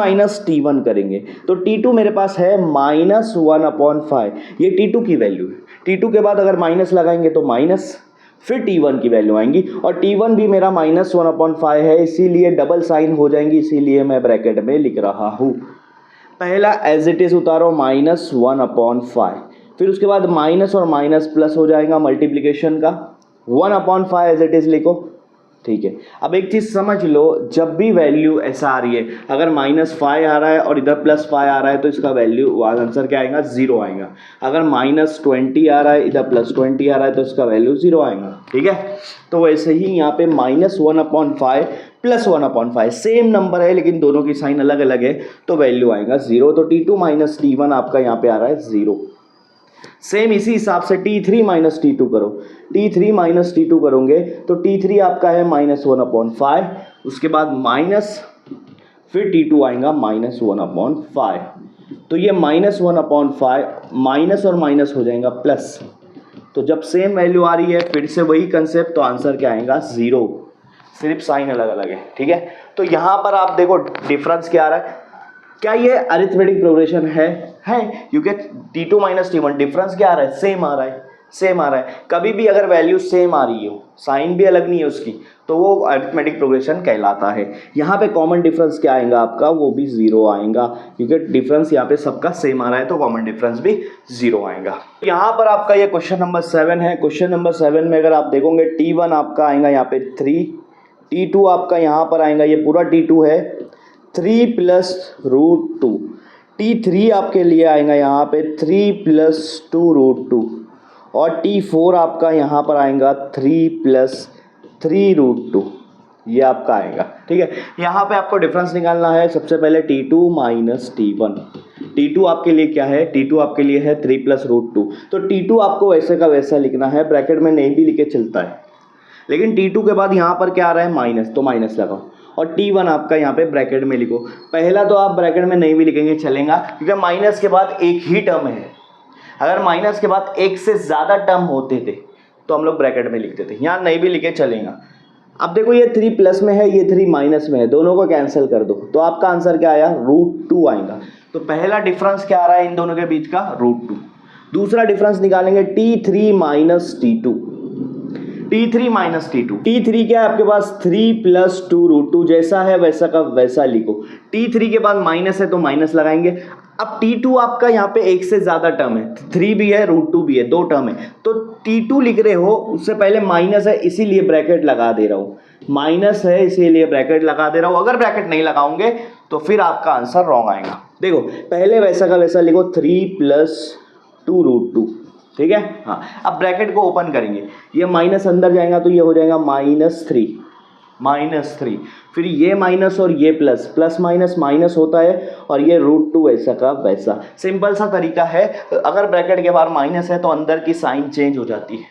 T1 करेंगे तो T2 मेरे पास है -1/5, ये T2 की वैल्यू है। T2 के बाद अगर माइनस लगाएंगे तो माइनस, फिर T1 की वैल्यू आएंगी, और T1 भी मेरा -1/5 है, इसीलिए डबल साइन हो जाएंगी, इसीलिए मैं ब्रैकेट में लिख रहा हूँ। पहला एज इट इज उतारो -1/5, फिर उसके बाद माइनस और माइनस प्लस हो जाएगा मल्टीप्लिकेशन का, 1/5 एज इट इज लिखो, ठीक है। अब एक चीज़ समझ लो, जब भी वैल्यू ऐसा आ रही है, अगर -5 आ रहा है और इधर +5 आ रहा है तो इसका वैल्यू आंसर क्या आएगा, 0 आएगा। अगर -20 आ रहा है, इधर +20 आ रहा है तो इसका वैल्यू 0 आएगा, ठीक है। तो वैसे ही यहाँ पे -1/5 +1/5 सेम नंबर है, लेकिन दोनों की साइन अलग अलग है, तो वैल्यू आएगा 0। तो T2 - T1 आपका यहाँ पे आ रहा है 0। सेम इसी हिसाब से T3 - T2 करो, T3 - T2 करोगे तो T3 आपका है -1/5, उसके बाद माइनस, फिर T2 आएगा -1/5, तो ये -1/5 माइनस और माइनस हो जाएगा प्लस। तो जब सेम वैल्यू आ रही है, फिर से वही कंसेप्ट, तो आंसर क्या आएगा, 0, सिर्फ साइन अलग अलग है, ठीक है। तो यहाँ पर आप देखो डिफरेंस क्या आ रहा है, क्या ये अरिथमेटिक प्रोग्रेशन है क्योंकि T2 माइनस T1 डिफरेंस क्या आ रहा है, सेम आ रहा है। कभी भी अगर वैल्यू सेम आ रही हो, साइन भी अलग नहीं है उसकी, तो वो अरिथमेटिक प्रोग्रेशन कहलाता है। यहाँ पे कॉमन डिफरेंस क्या आएगा आपका, वो भी 0 आएगा, क्योंकि डिफरेंस यहाँ पे सबका सेम आ रहा है तो कॉमन डिफरेंस भी 0 आएगा। यहाँ पर आपका ये क्वेश्चन नंबर 7 है। क्वेश्चन नंबर 7 में अगर आप देखोगे T1 आपका आएगा यहाँ पे 3, T2 आपका यहाँ पर आएगा, ये पूरा T2 है 3 प्लस रूट 2, T3 आपके लिए आएगा यहाँ पे 3 प्लस 2 रूट 2, और T4 आपका यहाँ पर आएगा 3 प्लस 3 रूट 2, ये आपका आएगा। ठीक है, यहाँ पे आपको डिफरेंस निकालना है। सबसे पहले T2 माइनस T1, T2 आपके लिए क्या है, T2 आपके लिए है 3 प्लस रूट 2, तो T2 आपको वैसे का वैसा लिखना है, ब्रैकेट में नहीं भी लिखे चलता है, लेकिन T2 के बाद यहाँ पर क्या आ रहा है माइनस, तो माइनस लगाओ, और T1 आपका यहाँ पे ब्रैकेट में लिखो। पहला तो आप ब्रैकेट में नहीं भी लिखेंगे चलेगा, क्योंकि माइनस के बाद एक ही टर्म है। अगर माइनस के बाद एक से ज़्यादा टर्म होते थे तो हम लोग ब्रैकेट में लिखते थे, यहाँ नहीं भी लिखे चलेगा। अब देखो ये 3 प्लस में है, ये 3 माइनस में है, दोनों को कैंसिल कर दो, तो आपका आंसर क्या आया, रूट 2 आएगा। तो पहला डिफरेंस क्या आ रहा है इन दोनों के बीच का, रूट 2। दूसरा डिफरेंस निकालेंगे T3 minus T2, T3 minus T2, T3 क्या है आपके पास 3 प्लस 2 रूट 2, जैसा है वैसा का वैसा लिखो। T3 के बाद माइनस है तो माइनस लगाएंगे। अब T2 आपका यहाँ पे एक से ज़्यादा टर्म है, 3 भी है रूट 2 भी है, 2 टर्म है, तो T2 लिख रहे हो उससे पहले माइनस है इसीलिए ब्रैकेट लगा दे रहा हूँ, माइनस है इसीलिए ब्रैकेट लगा दे रहा हूँ। अगर ब्रैकेट नहीं लगाओगे तो फिर आपका आंसर रॉन्ग आएगा। देखो पहले वैसा का वैसा लिखो 3 प्लस 2 रूट 2, ठीक है। हाँ, अब ब्रैकेट को ओपन करेंगे, ये माइनस अंदर जाएगा तो ये हो जाएगा माइनस 3, फिर ये माइनस और ये प्लस, प्लस माइनस माइनस होता है, और ये रूट 2 ऐसा का वैसा। सिंपल सा तरीका है, अगर ब्रैकेट के बाहर माइनस है तो अंदर की साइन चेंज हो जाती है।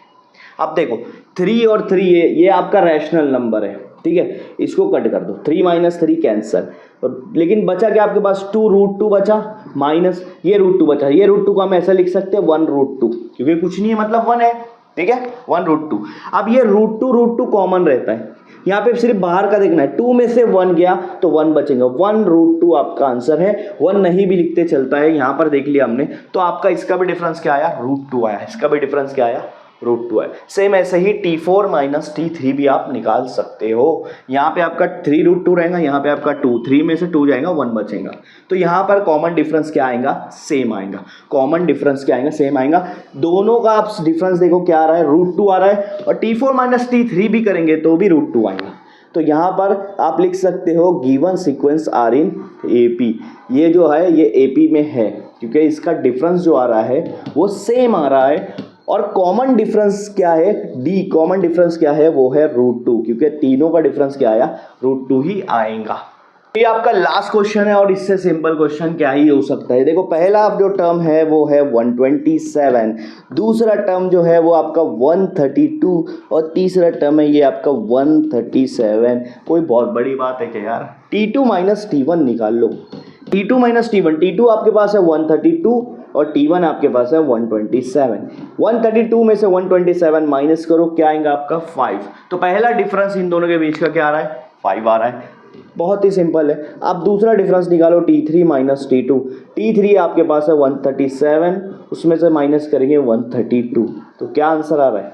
अब देखो 3 और 3 ये आपका रैशनल नंबर है, ठीक है, इसको कट कर दो, 3 माइनस 3 कैंसल, लेकिन बचा क्या आपके पास 2 रूट 2 बचा, माइनस ये रूट 2 बचा, ये रूट 2 को हम ऐसा लिख सकते हैं 1 रूट 2, क्योंकि कुछ नहीं है मतलब 1 है, ठीक है, 1 रूट 2। अब ये रूट 2 कॉमन रहता है, यहाँ पे सिर्फ बाहर का देखना है, 2 में से 1 गया तो 1 बचेगा, 1 रूट 2 आपका आंसर है। 1 नहीं भी लिखते चलता है, यहाँ पर देख लिया हमने, तो आपका इसका भी डिफरेंस क्या आया, रूट 2 आया, इसका भी डिफरेंस क्या आया, रूट 2 है। सेम ऐसे ही T4 माइनस T3 भी आप निकाल सकते हो। यहाँ पे आपका 3 रूट 2 रहेगा, यहाँ पे आपका 2, 3 में से 2 जाएगा 1 बचेगा, तो यहाँ पर कॉमन डिफरेंस क्या आएगा, सेम आएगा। कॉमन डिफरेंस क्या आएगा, सेम आएगा। दोनों का आप डिफरेंस देखो क्या आ रहा है, रूट 2 आ रहा है, और T4 माइनस T3 भी करेंगे तो भी रूट 2 आएगा। तो यहाँ पर आप लिख सकते हो given sequence are in AP, ये जो है ये AP में है, क्योंकि इसका डिफरेंस जो आ रहा है वो सेम आ रहा है, और कॉमन डिफरेंस क्या है, D कॉमन डिफरेंस क्या है, वो है रूट 2, क्योंकि तीनों का डिफरेंस क्या आया, रूट 2 ही आएगा। ये आपका लास्ट क्वेश्चन है, और इससे सिंपल क्वेश्चन क्या ही हो सकता है। देखो पहला जो टर्म है वो है 127, दूसरा टर्म जो है वो आपका 132, और तीसरा टर्म है ये आपका 137। कोई बहुत बड़ी बात है क्या यार, T2 माइनस T1 निकाल लो, T2 माइनस T1, T2 आपके पास है 132 और T1 आपके पास है 127। 132 में से 127 माइनस करो, क्या आएगा आपका 5। तो पहला डिफरेंस इन दोनों के बीच का क्या आ रहा है, 5 आ रहा है, बहुत ही सिंपल है। अब दूसरा डिफरेंस निकालो T3 माइनस T2, T3 आपके पास है 137, उसमें से माइनस करेंगे 132, तो क्या आंसर आ रहा है,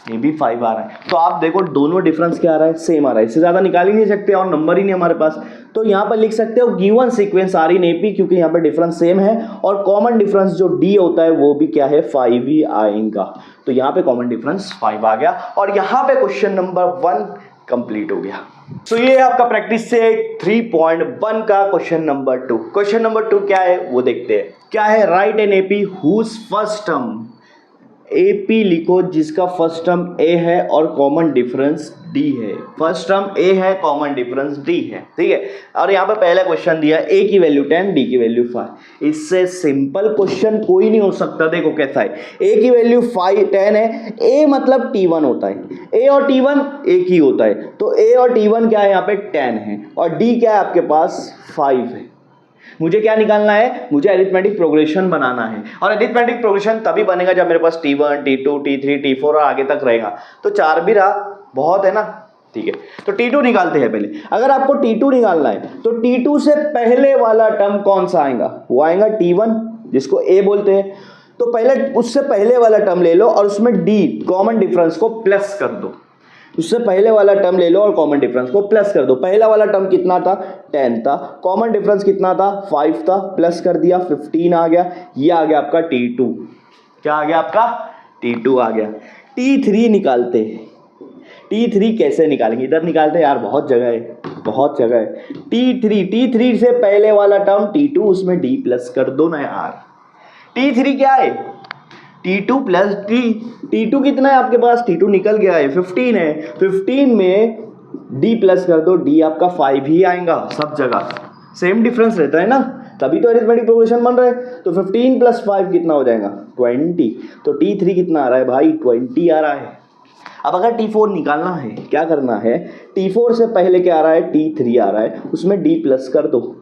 ये भी 5 आ रहा है। तो आप देखो दोनों डिफरेंस क्या आ रहा है, सेम आ रहा है, इससे ज़्यादा निकाल ही नहीं सकते, और नंबर ही नहीं हमारे पास, तो यहाँ पर लिख सकते हो given sequence are in AP, क्योंकि यहाँ पर डिफरेंस सेम है, और कॉमन डिफरेंस जो D होता है वो भी क्या है, 5 ही आएगा। तो यहाँ पे कॉमन डिफरेंस 5 आ गया, और यहाँ पे क्वेश्चन नंबर 1 कंप्लीट हो गया। तो ये आपका प्रैक्टिस से 3.1 का क्वेश्चन नंबर 2। क्वेश्चन नंबर 2 क्या है वो देखते हैं। क्या है, write an AP whose first term, AP लिखो जिसका फर्स्ट टर्म A है और कॉमन डिफरेंस D है। फर्स्ट टर्म A है, कॉमन डिफरेंस D है, ठीक है। और यहाँ पे पहला क्वेश्चन दिया A की वैल्यू 10, D की वैल्यू 5। इससे सिंपल क्वेश्चन कोई नहीं हो सकता। देखो कैसा है, A की वैल्यू 10 है, A मतलब T1 होता है, A और T1 एक ही होता है, तो A और T1 क्या है यहाँ पे 10 है, और D क्या है आपके पास 5 है। मुझे क्या निकालना है, मुझे अरिथमेटिक प्रोग्रेशन बनाना है, और अरिथमेटिक प्रोग्रेशन तभी बनेगा जब मेरे पास T1 T2 T3 T4 और आगे तक रहेगा। तो 4 भी रहा, बहुत है ना, ठीक है, तो T2 निकालते हैं पहले। अगर आपको T2 निकालना है तो T2 से पहले वाला टर्म कौन सा आएगा, वो आएगा T1 जिसको A बोलते हैं। तो पहले उससे पहले वाला टर्म ले लो और उसमें D कॉमन डिफरेंस को प्लस कर दो। उससे पहले वाला टर्म ले लो और कॉमन डिफरेंस को प्लस कर दो। पहला वाला टर्म कितना था, 10 था, कॉमन डिफरेंस कितना था, 5 था, प्लस कर दिया 15 आ गया। ये आ गया आपका T2। क्या आ गया आपका, T2 आ गया। T3 निकालते हैं। T3 कैसे निकालेंगे, इधर निकालते हैं यार, बहुत जगह है, बहुत जगह है। T3 से पहले वाला टर्म T2, उसमें D प्लस कर दो ना यार। T3 क्या है, T2 प्लस T2 कितना है आपके पास, T2 निकल गया है, 15 है, 15 में D प्लस कर दो, D आपका 5 ही आएगा, सब जगह सेम डिफरेंस रहता है ना, तभी तो अरिथमेटिक प्रोग्रेशन बन रहा है। तो 15 प्लस 5 कितना हो जाएगा, 20। तो T3 कितना आ रहा है भाई, 20 आ रहा है। अब अगर T4 निकालना है, क्या करना है, T4 से पहले क्या आ रहा है, T3 आ रहा है, उसमें D प्लस कर दो।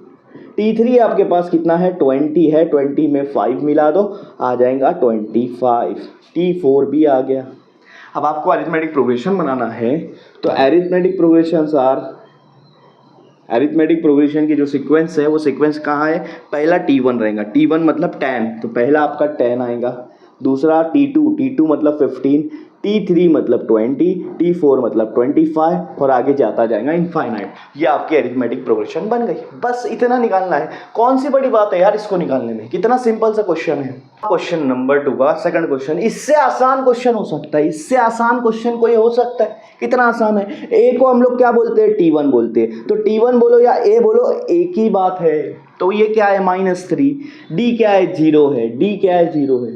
T3 आपके पास कितना है, 20 है, 20 में 5 मिला दो, आ जाएगा 25। T4 भी आ गया। अब आपको अरिथमेटिक प्रोग्रेशन बनाना है, तो अरिथमेटिक प्रोग्रेशन की जो सीक्वेंस है, वो सीक्वेंस कहाँ है, पहला T1 रहेगा, T1 मतलब 10, तो पहला आपका 10 आएगा, दूसरा T2 मतलब 15, T3 मतलब 20, T4 मतलब 25 और आगे जाता जाएगा इनफाइनाइट। ये आपकी अरिथमेटिक प्रोग्रेशन बन गई। बस इतना निकालना है, कौन सी बड़ी बात है यार इसको निकालने में, कितना सिंपल सा क्वेश्चन है। क्वेश्चन नंबर 2 का सेकंड क्वेश्चन, इससे आसान क्वेश्चन हो सकता है, इससे आसान क्वेश्चन कोई हो सकता है, कितना आसान है। ए को हम लोग क्या बोलते हैं, T1 बोलते हैं, तो T1 बोलो या A बोलो एक ही बात है। तो ये क्या है, -3, D क्या है, 0 है, D क्या है, 0 है।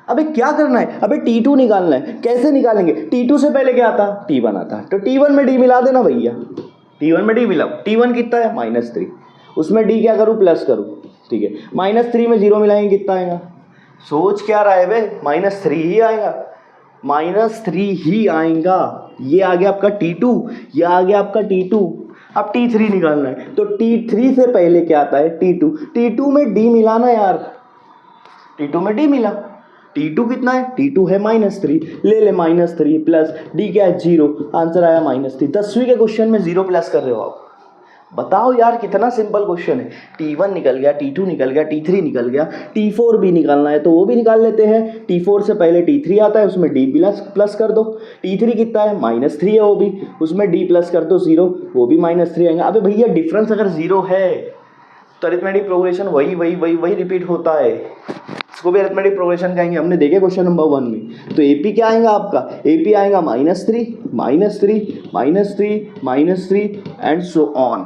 अबे क्या करना है, अबे T2 निकालना है, कैसे निकालेंगे, T2 से पहले क्या आता, T1 आता है, तो T1 में D मिला देना भैया, T1 में D मिलाओ। T1 कितना है, -3, उसमें D क्या करूँ, प्लस करूँ, ठीक है, -3 में 0 मिलाएंगे कितना आएगा, सोच क्या रहा है बे, -3 ही आएगा, -3 ही आएगा। ये आ गया आपका T2, ये आ गया आपका T2। अब T3 निकालना है, तो T3 से पहले क्या आता है, T2 में D मिलाना यार, T2 में D मिला, T2 कितना है, T2 है -3, ले ले -3 प्लस D क्या है, 0, आंसर आया -3। 10वीं के क्वेश्चन में 0 प्लस कर रहे हो आप, बताओ यार कितना सिंपल क्वेश्चन है। T1 निकल गया, T2 निकल गया, T3 निकल गया, T4 भी निकालना है तो वो भी निकाल लेते हैं। T4 से पहले T3 आता है, उसमें D प्लस कर दो। T3 कितना है, -3 है वो भी, उसमें D प्लस कर दो 0, वो भी -3 आएगा। अबे भैया डिफरेंस अगर 0 है तो अरिथमेटिक प्रोग्रेशन वही रिपीट होता है, इसको भी अरिथमेटिक प्रोग्रेशन कहेंगे। हमने देखे क्वेश्चन नंबर 1 में। तो AP क्या आएगा आपका, AP आएगा -3 एंड सो ऑन।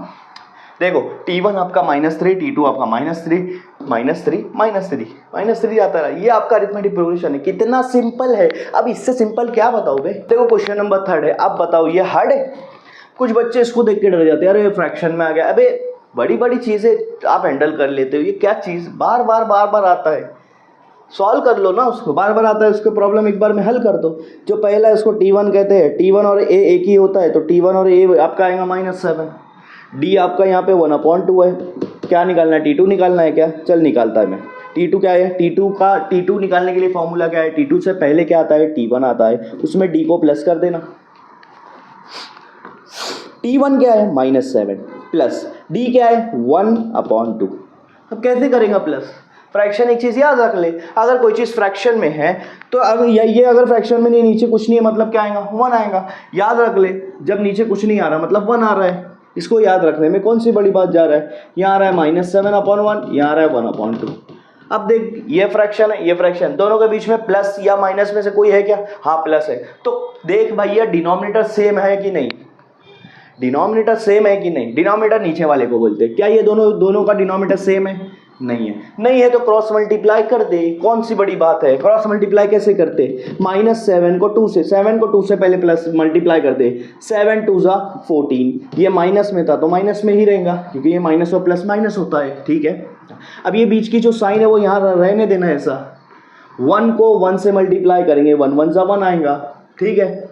देखो T1 आपका -3, T2 आपका -3 आता रहा, ये आपका अरिथमेटिक प्रोग्रेशन है। कितना सिंपल है, अब इससे सिंपल क्या बताओ बे। देखो क्वेश्चन नंबर 3 है, अब बताओ ये हार्ड है। कुछ बच्चे इसको देख के डर जाते हैं, अरे फ्रैक्शन में आ गया। अबे बड़ी चीज़ें आप हैंडल कर लेते हो, ये क्या चीज़ बार बार आता है, सॉल्व कर लो ना उसको, बार बार आता है उसको, प्रॉब्लम एक बार में हल कर दो। जो पहला है उसको T1 कहते हैं, T1 और A एक ही होता है, तो T1 और A आपका आएगा -7, D आपका यहाँ पे 1/2 है। क्या निकालना है, T2 निकालना है क्या, चल निकालता है मैं। T2 क्या है, T2 निकालने के लिए फॉर्मूला क्या है, T2 से पहले क्या आता है, T1 आता है, उसमें D को प्लस कर देना। T1 क्या है, -7 प्लस D क्या है, 1/2। अब कैसे करेगा प्लस, फ्रैक्शन एक चीज़ याद रख ले, अगर कोई चीज़ फ्रैक्शन में है तो अब ये अगर फ्रैक्शन में नहीं, नीचे कुछ नहीं है, मतलब क्या आएगा, 1 आएगा। याद रख ले, जब नीचे कुछ नहीं आ रहा मतलब 1 आ रहा है, इसको याद रखने में कौन सी बड़ी बात जा रहा है। यहाँ आ रहा है -7/1, यहाँ आ रहा है 1/2। अब देख ये फ्रैक्शन है, ये फ्रैक्शन, दोनों के बीच में प्लस या माइनस में से कोई है क्या, हाँ प्लस है। तो देख भैया डिनोमिनेटर सेम है कि नहीं, डिनोमिनेटर सेम है कि नहीं, डिनोमिनेटर नीचे वाले को बोलते हैं। क्या ये दोनों का डिनोमिनेटर सेम है, नहीं है तो क्रॉस मल्टीप्लाई कर दे, कौन सी बड़ी बात है। क्रॉस मल्टीप्लाई कैसे करते, -7 को 2 से, 7 को 2 से पहले प्लस मल्टीप्लाई कर दे, 7 2 ज़ा 14, ये माइनस में था तो माइनस में ही रहेगा, क्योंकि ये माइनस और प्लस माइनस होता है, ठीक है। अब ये बीच की जो साइन है वो यहाँ रहने देना है ऐसा, 1 को 1 से मल्टीप्लाई करेंगे, 1 1 ज़ा 1 आएगा, ठीक है।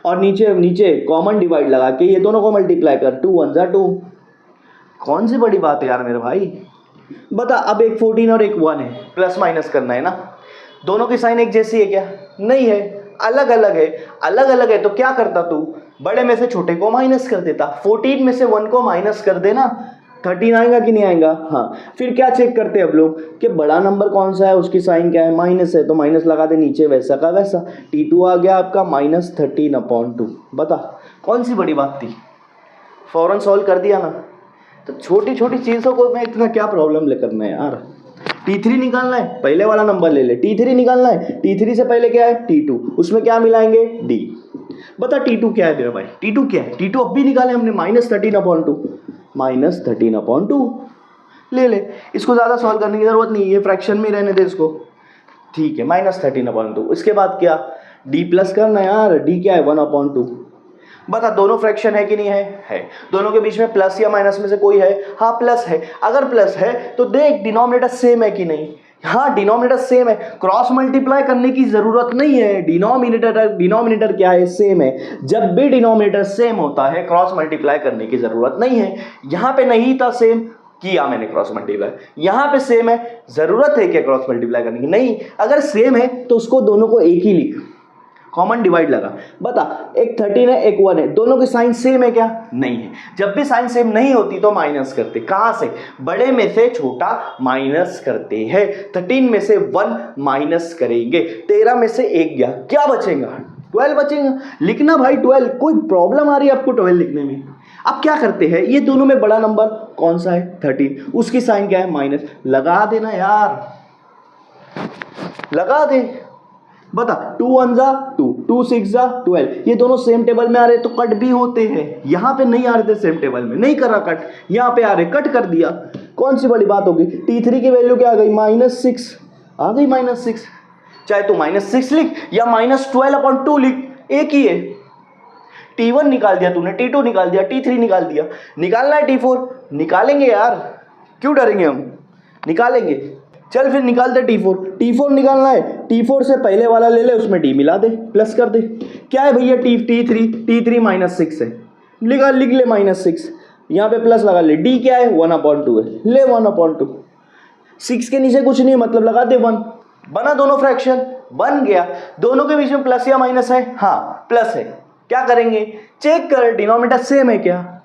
और नीचे कॉमन डिवाइड लगा के ये दोनों को मल्टीप्लाई कर, 2 1 ज़ा 2, कौन सी बड़ी बात है यार मेरे भाई, बता। अब एक 14 और एक 1 है, प्लस माइनस करना है ना, दोनों की साइन एक जैसी है क्या, नहीं है, अलग अलग है। तो क्या करता तू, बड़े में से छोटे को माइनस कर देता। 14 में से 1 को माइनस कर देना, 13 आएगा कि नहीं आएगा। हाँ, फिर क्या चेक करते हैं अब लोग कि बड़ा नंबर कौन सा है, उसकी साइन क्या है, माइनस है, तो माइनस लगा दे नीचे, वैसा का वैसा। T2 आ गया आपका -13/2। बता कौन सी बड़ी बात थी, फौरन सॉल्व कर दिया ना। तो छोटी छोटी चीज़ों को मैं इतना क्या प्रॉब्लम ले करना है यार। T3 निकालना है, पहले वाला नंबर ले ले। T3 निकालना है, T3 से पहले क्या है T2, उसमें क्या मिलाएंगे D। बता T2 क्या है मेरा भाई, T2 क्या है। T2 अब भी निकाले हमने -13/2 ले ले। इसको ज़्यादा सॉल्व करने की ज़रूरत नहीं है, फ्रैक्शन में रहने दे इसको, ठीक है। -13/2। इसके बाद क्या, D प्लस करना है यार। D क्या है 1/2। बता दोनों फ्रैक्शन है कि नहीं है। दोनों के बीच में प्लस या माइनस में से कोई है, हाँ प्लस है। अगर प्लस है तो देख डिनोमिनेटर सेम है कि नहीं, हाँ डिनोमिनेटर सेम है, क्रॉस मल्टीप्लाई करने की जरूरत नहीं है। डिनोमिनेटर क्या है, सेम है। जब भी डिनोमिनेटर सेम होता है क्रॉस मल्टीप्लाई करने की जरूरत नहीं है। यहाँ पे नहीं था सेम, किया मैंने क्रॉस मल्टीप्लाई। यहाँ पे सेम है, जरूरत है क्या क्रॉस मल्टीप्लाई करने की, नहीं। अगर सेम है तो उसको दोनों को एक ही लिख, कॉमन डिवाइड लगा। बता एक 13 है एक 1 है, दोनों की साइन सेम है क्या, नहीं है। जब भी साइन सेम नहीं होती तो माइनस करते, कहां से, बड़े में से छोटा माइनस करते हैं। 13 में से 1 माइनस करेंगे, 13 में से 1 गया, क्या बचेगा 12 बचेगा। लिखना भाई 12, कोई प्रॉब्लम आ रही है आपको 12 लिखने में। अब क्या करते हैं, ये दोनों में बड़ा नंबर कौन सा है 13, उसकी साइन क्या है माइनस, लगा देना यार, लगा दे। बता 2 1 जा 2, 2 6 जा 12, ये दोनों सेम टेबल में आ रहे तो कट भी होते हैं। यहाँ पे नहीं आ रहे थे सेम टेबल में, नहीं करा कट, यहाँ पे आ रहे कट कर दिया, कौन सी बड़ी बात होगी। T3 की वैल्यू क्या आ गई -6 आ गई, -6। चाहे तू -6 लिख या -12/2 लिख, एक ही है। T1 निकाल दिया तूने, T2 निकाल दिया, T3 निकाल दिया, निकालना है T4 निकालेंगे यार, क्यों डरेंगे हम, निकालेंगे। चल फिर निकालते T4 निकालना है। T4 से पहले वाला ले ले, उसमें D मिला दे, प्लस कर दे। क्या है भैया T3 -6 है, लिख ले -6, यहाँ पे प्लस लगा ले। D क्या है 1/2 है, ले 1/2। 6 के नीचे कुछ नहीं मतलब लगा दे 1, बना दोनों फ्रैक्शन, बन गया। दोनों के बीच में प्लस या माइनस है, हाँ प्लस है। क्या करेंगे, चेक कर डिनोमिनेटर सेम है क्या,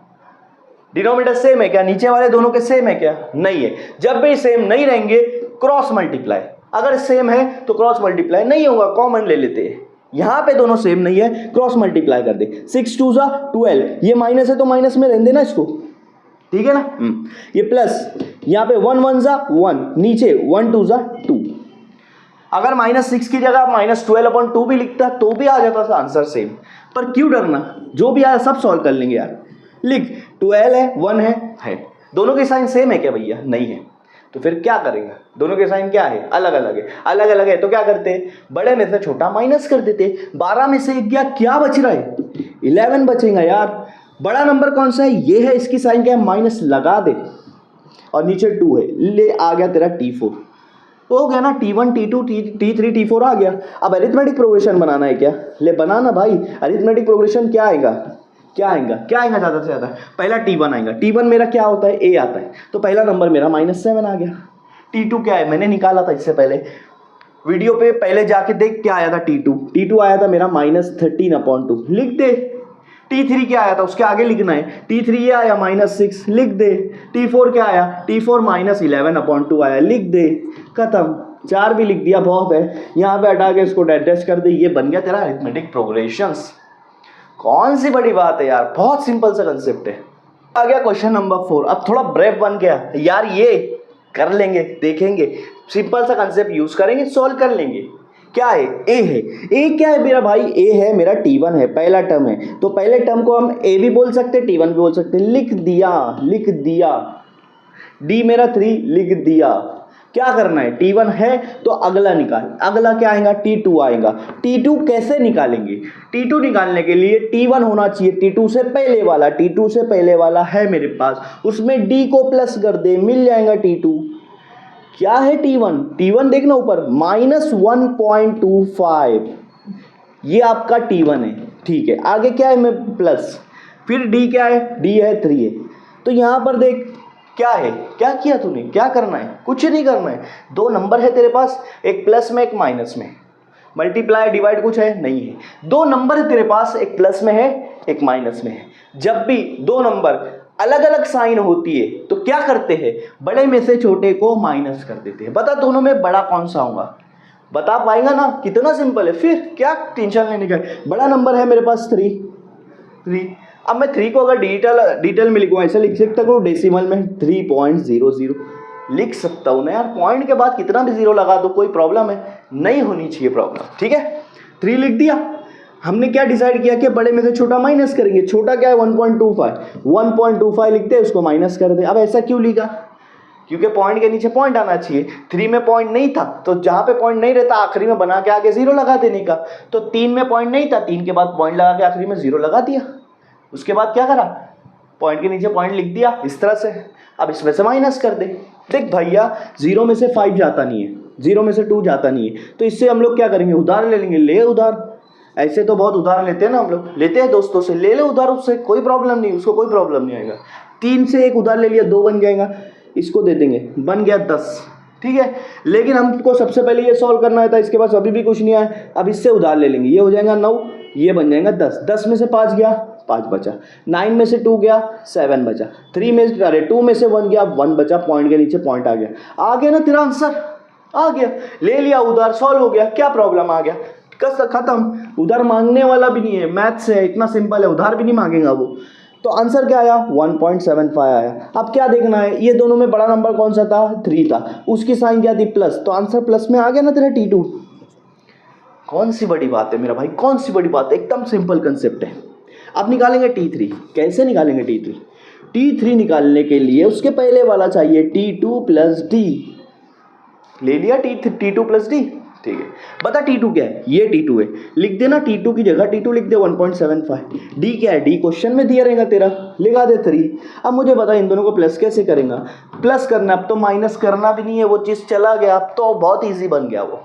डिनोमिनेटर सेम है क्या, नीचे वाले दोनों के सेम है क्या, नहीं है। जब भी सेम नहीं रहेंगे क्रॉस मल्टीप्लाई, अगर सेम है तो क्रॉस मल्टीप्लाई नहीं होगा, कॉमन ले लेते हैं। यहां पे दोनों सेम नहीं है, क्रॉस मल्टीप्लाई कर दे। 6 2 जा 12, ये माइनस है तो माइनस में रहने देना इसको, ठीक है ना। ये प्लस, यहाँ पे 1 1 जा 1, नीचे 1 2 जा 2। अगर -6 की जगह -12/2 भी लिखता तो भी आ जाता था आंसर सेम, पर क्यों डरना, जो भी आया सब सॉल्व कर लेंगे यार। लिख 12 है 1 है, दोनों के साइन सेम है क्या भैया, नहीं है। तो फिर क्या करेंगे, दोनों के साइन क्या है, अलग अलग है। अलग अलग है तो क्या करते हैं, बड़े में से छोटा माइनस कर देते। 12 में से 1 गया, क्या बच रहा है 11 बचेगा यार। बड़ा नंबर कौन सा है, ये है, इसकी साइन क्या है माइनस लगा दे, और नीचे 2 है, ले आ गया तेरा T4, हो गया ना। T1 T2 T3 T4 आ गया। अब अरिथमेटिक प्रोग्रेशन बनाना है क्या, ले बनाना भाई। अरिथमेटिक प्रोग्रेशन क्या आएगा, क्या आएगा ज़्यादा से ज़्यादा, पहला T1 आएगा। T1 मेरा क्या होता है, A आता है, तो पहला नंबर मेरा -7 आ गया। T2 क्या है, मैंने निकाला था इससे पहले, वीडियो पे पहले जाके देख क्या आया था। T2 आया था मेरा -13/2, लिख दे। T3 क्या आया था, उसके आगे लिखना है। T3 ये आया -6, लिख दे। T4 क्या आया, T4 -11/2 आया, लिख दे, खत्म। 4 भी लिख दिया, बहुत है। यहाँ पे हटा के इसको डैश कर दे, ये बन गया तेरा अरिथमेटिक प्रोग्रेशंस। कौन सी बड़ी बात है यार, बहुत सिंपल सा कंसेप्ट है। आ गया क्वेश्चन नंबर 4, अब थोड़ा ब्रेव बन गया यार, ये कर लेंगे, देखेंगे, सिंपल सा कंसेप्ट यूज करेंगे, सॉल्व कर लेंगे। क्या है, ए है। ए क्या है मेरा भाई, ए है मेरा T1 है, पहला टर्म है, तो पहले टर्म को हम ए भी बोल सकते हैं, T1 भी बोल सकते हैं, लिख दिया। D मेरा 3, लिख दिया। क्या करना है, T1 है तो अगला निकाल, अगला क्या आएगा, T2 आएगा। T2 कैसे निकालेंगे, T2 निकालने के लिए T1 होना चाहिए, T2 से पहले वाला है मेरे पास, उसमें D को प्लस कर दे, मिल जाएगा T2। क्या है T1 देखना ऊपर -1.25, ये आपका T1 है, ठीक है। आगे क्या है, मैं प्लस, फिर D क्या है, D है 3 है। तो यहां पर देख क्या है, क्या किया तूने, क्या करना है, कुछ नहीं करना है। 2 नंबर है तेरे पास, एक प्लस में एक माइनस में, मल्टीप्लाई डिवाइड कुछ है नहीं है। 2 नंबर है तेरे पास, एक प्लस में है एक माइनस में है। जब भी दो नंबर अलग अलग साइन होती है तो क्या करते हैं, बड़े में से छोटे को माइनस कर देते हैं। बता दोनों में बड़ा कौन सा होगा, बता पाएगा ना, कितना सिंपल है, फिर क्या टेंशन लेने का। बड़ा नंबर है मेरे पास 3। अब मैं 3 को अगर डिजिटल में लिखूँ, ऐसे लिख सकता हूँ डेसिमल में 3.00 लिख सकता हूँ ना यार। पॉइंट के बाद कितना भी जीरो लगा दो, कोई प्रॉब्लम है नहीं, होनी चाहिए प्रॉब्लम। ठीक है, 3 लिख दिया। हमने क्या डिसाइड किया कि बड़े में से छोटा माइनस करेंगे। छोटा क्या है 1.25 लिखते हैं, उसको माइनस कर दे। अब ऐसा क्यों लिखा, क्योंकि पॉइंट के नीचे पॉइंट आना चाहिए। 3 में पॉइंट नहीं था तो जहां पे पॉइंट नहीं रहता आखिरी में बना के आगे जीरो लगा देने का। तो 3 में पॉइंट नहीं था, 3 के बाद पॉइंट लगा के आखिरी में जीरो लगा दिया। उसके बाद क्या करा, पॉइंट के नीचे पॉइंट लिख दिया इस तरह से। अब इसमें से माइनस कर दे। देख भैया 0 में से 5 जाता नहीं है, 0 में से 2 जाता नहीं है, तो इससे हम लोग क्या करेंगे, उधार ले लेंगे। ले उधार, ऐसे तो बहुत उधार लेते हैं ना हम लोग, लेते हैं दोस्तों से, ले ले उधार, उससे कोई प्रॉब्लम नहीं, उसको कोई प्रॉब्लम नहीं आएगा। 3 से एक उधार ले लिया, 2 बन जाएगा, इसको दे देंगे, बन गया 10। ठीक है, लेकिन हमको सबसे पहले ये सॉल्व करना है था, इसके पास अभी भी कुछ नहीं आया। अब इससे उधार ले लेंगे, ये हो जाएगा 9, ये बन जाएगा 10। 10 में से 5 गया, 5 बचा। 9 में से 2 गया, 7 बचा। 2 में से 1 गया, 1 बचा। पॉइंट के नीचे पॉइंट आ गया ना तेरा आंसर, आ गया। ले लिया उधार, सॉल्व हो गया, क्या प्रॉब्लम आ गया, कस खत्म। उधार मांगने वाला भी नहीं है, मैथ्स है, इतना सिंपल है, उधार भी नहीं मांगेगा वो। तो आंसर क्या आया, 1.75 आया। अब क्या देखना है, ये दोनों में बड़ा नंबर कौन सा था, 3 था, उसकी साइन क्या थी, प्लस, तो आंसर प्लस में आ गया ना तेरा T2। कौन सी बड़ी बात है मेरा भाई, कौन सी बड़ी बात है, एकदम सिंपल कंसेप्ट है। अब निकालेंगे T3। कैसे निकालेंगे T3 निकालने के लिए उसके पहले वाला चाहिए T2 प्लस D। ले लिया T2 प्लस D। ठीक है, बता T2 क्या है, ये T2 है, लिख देना T2 की जगह T2 लिख दे 1.75। D क्या है, D क्वेश्चन में दिया रहेगा तेरा, लगा दे 3। अब मुझे बता इन दोनों को प्लस कैसे करेगा, प्लस करना, अब तो माइनस करना भी नहीं है, वो चीज़ चला गया, अब तो बहुत ईजी बन गया वो।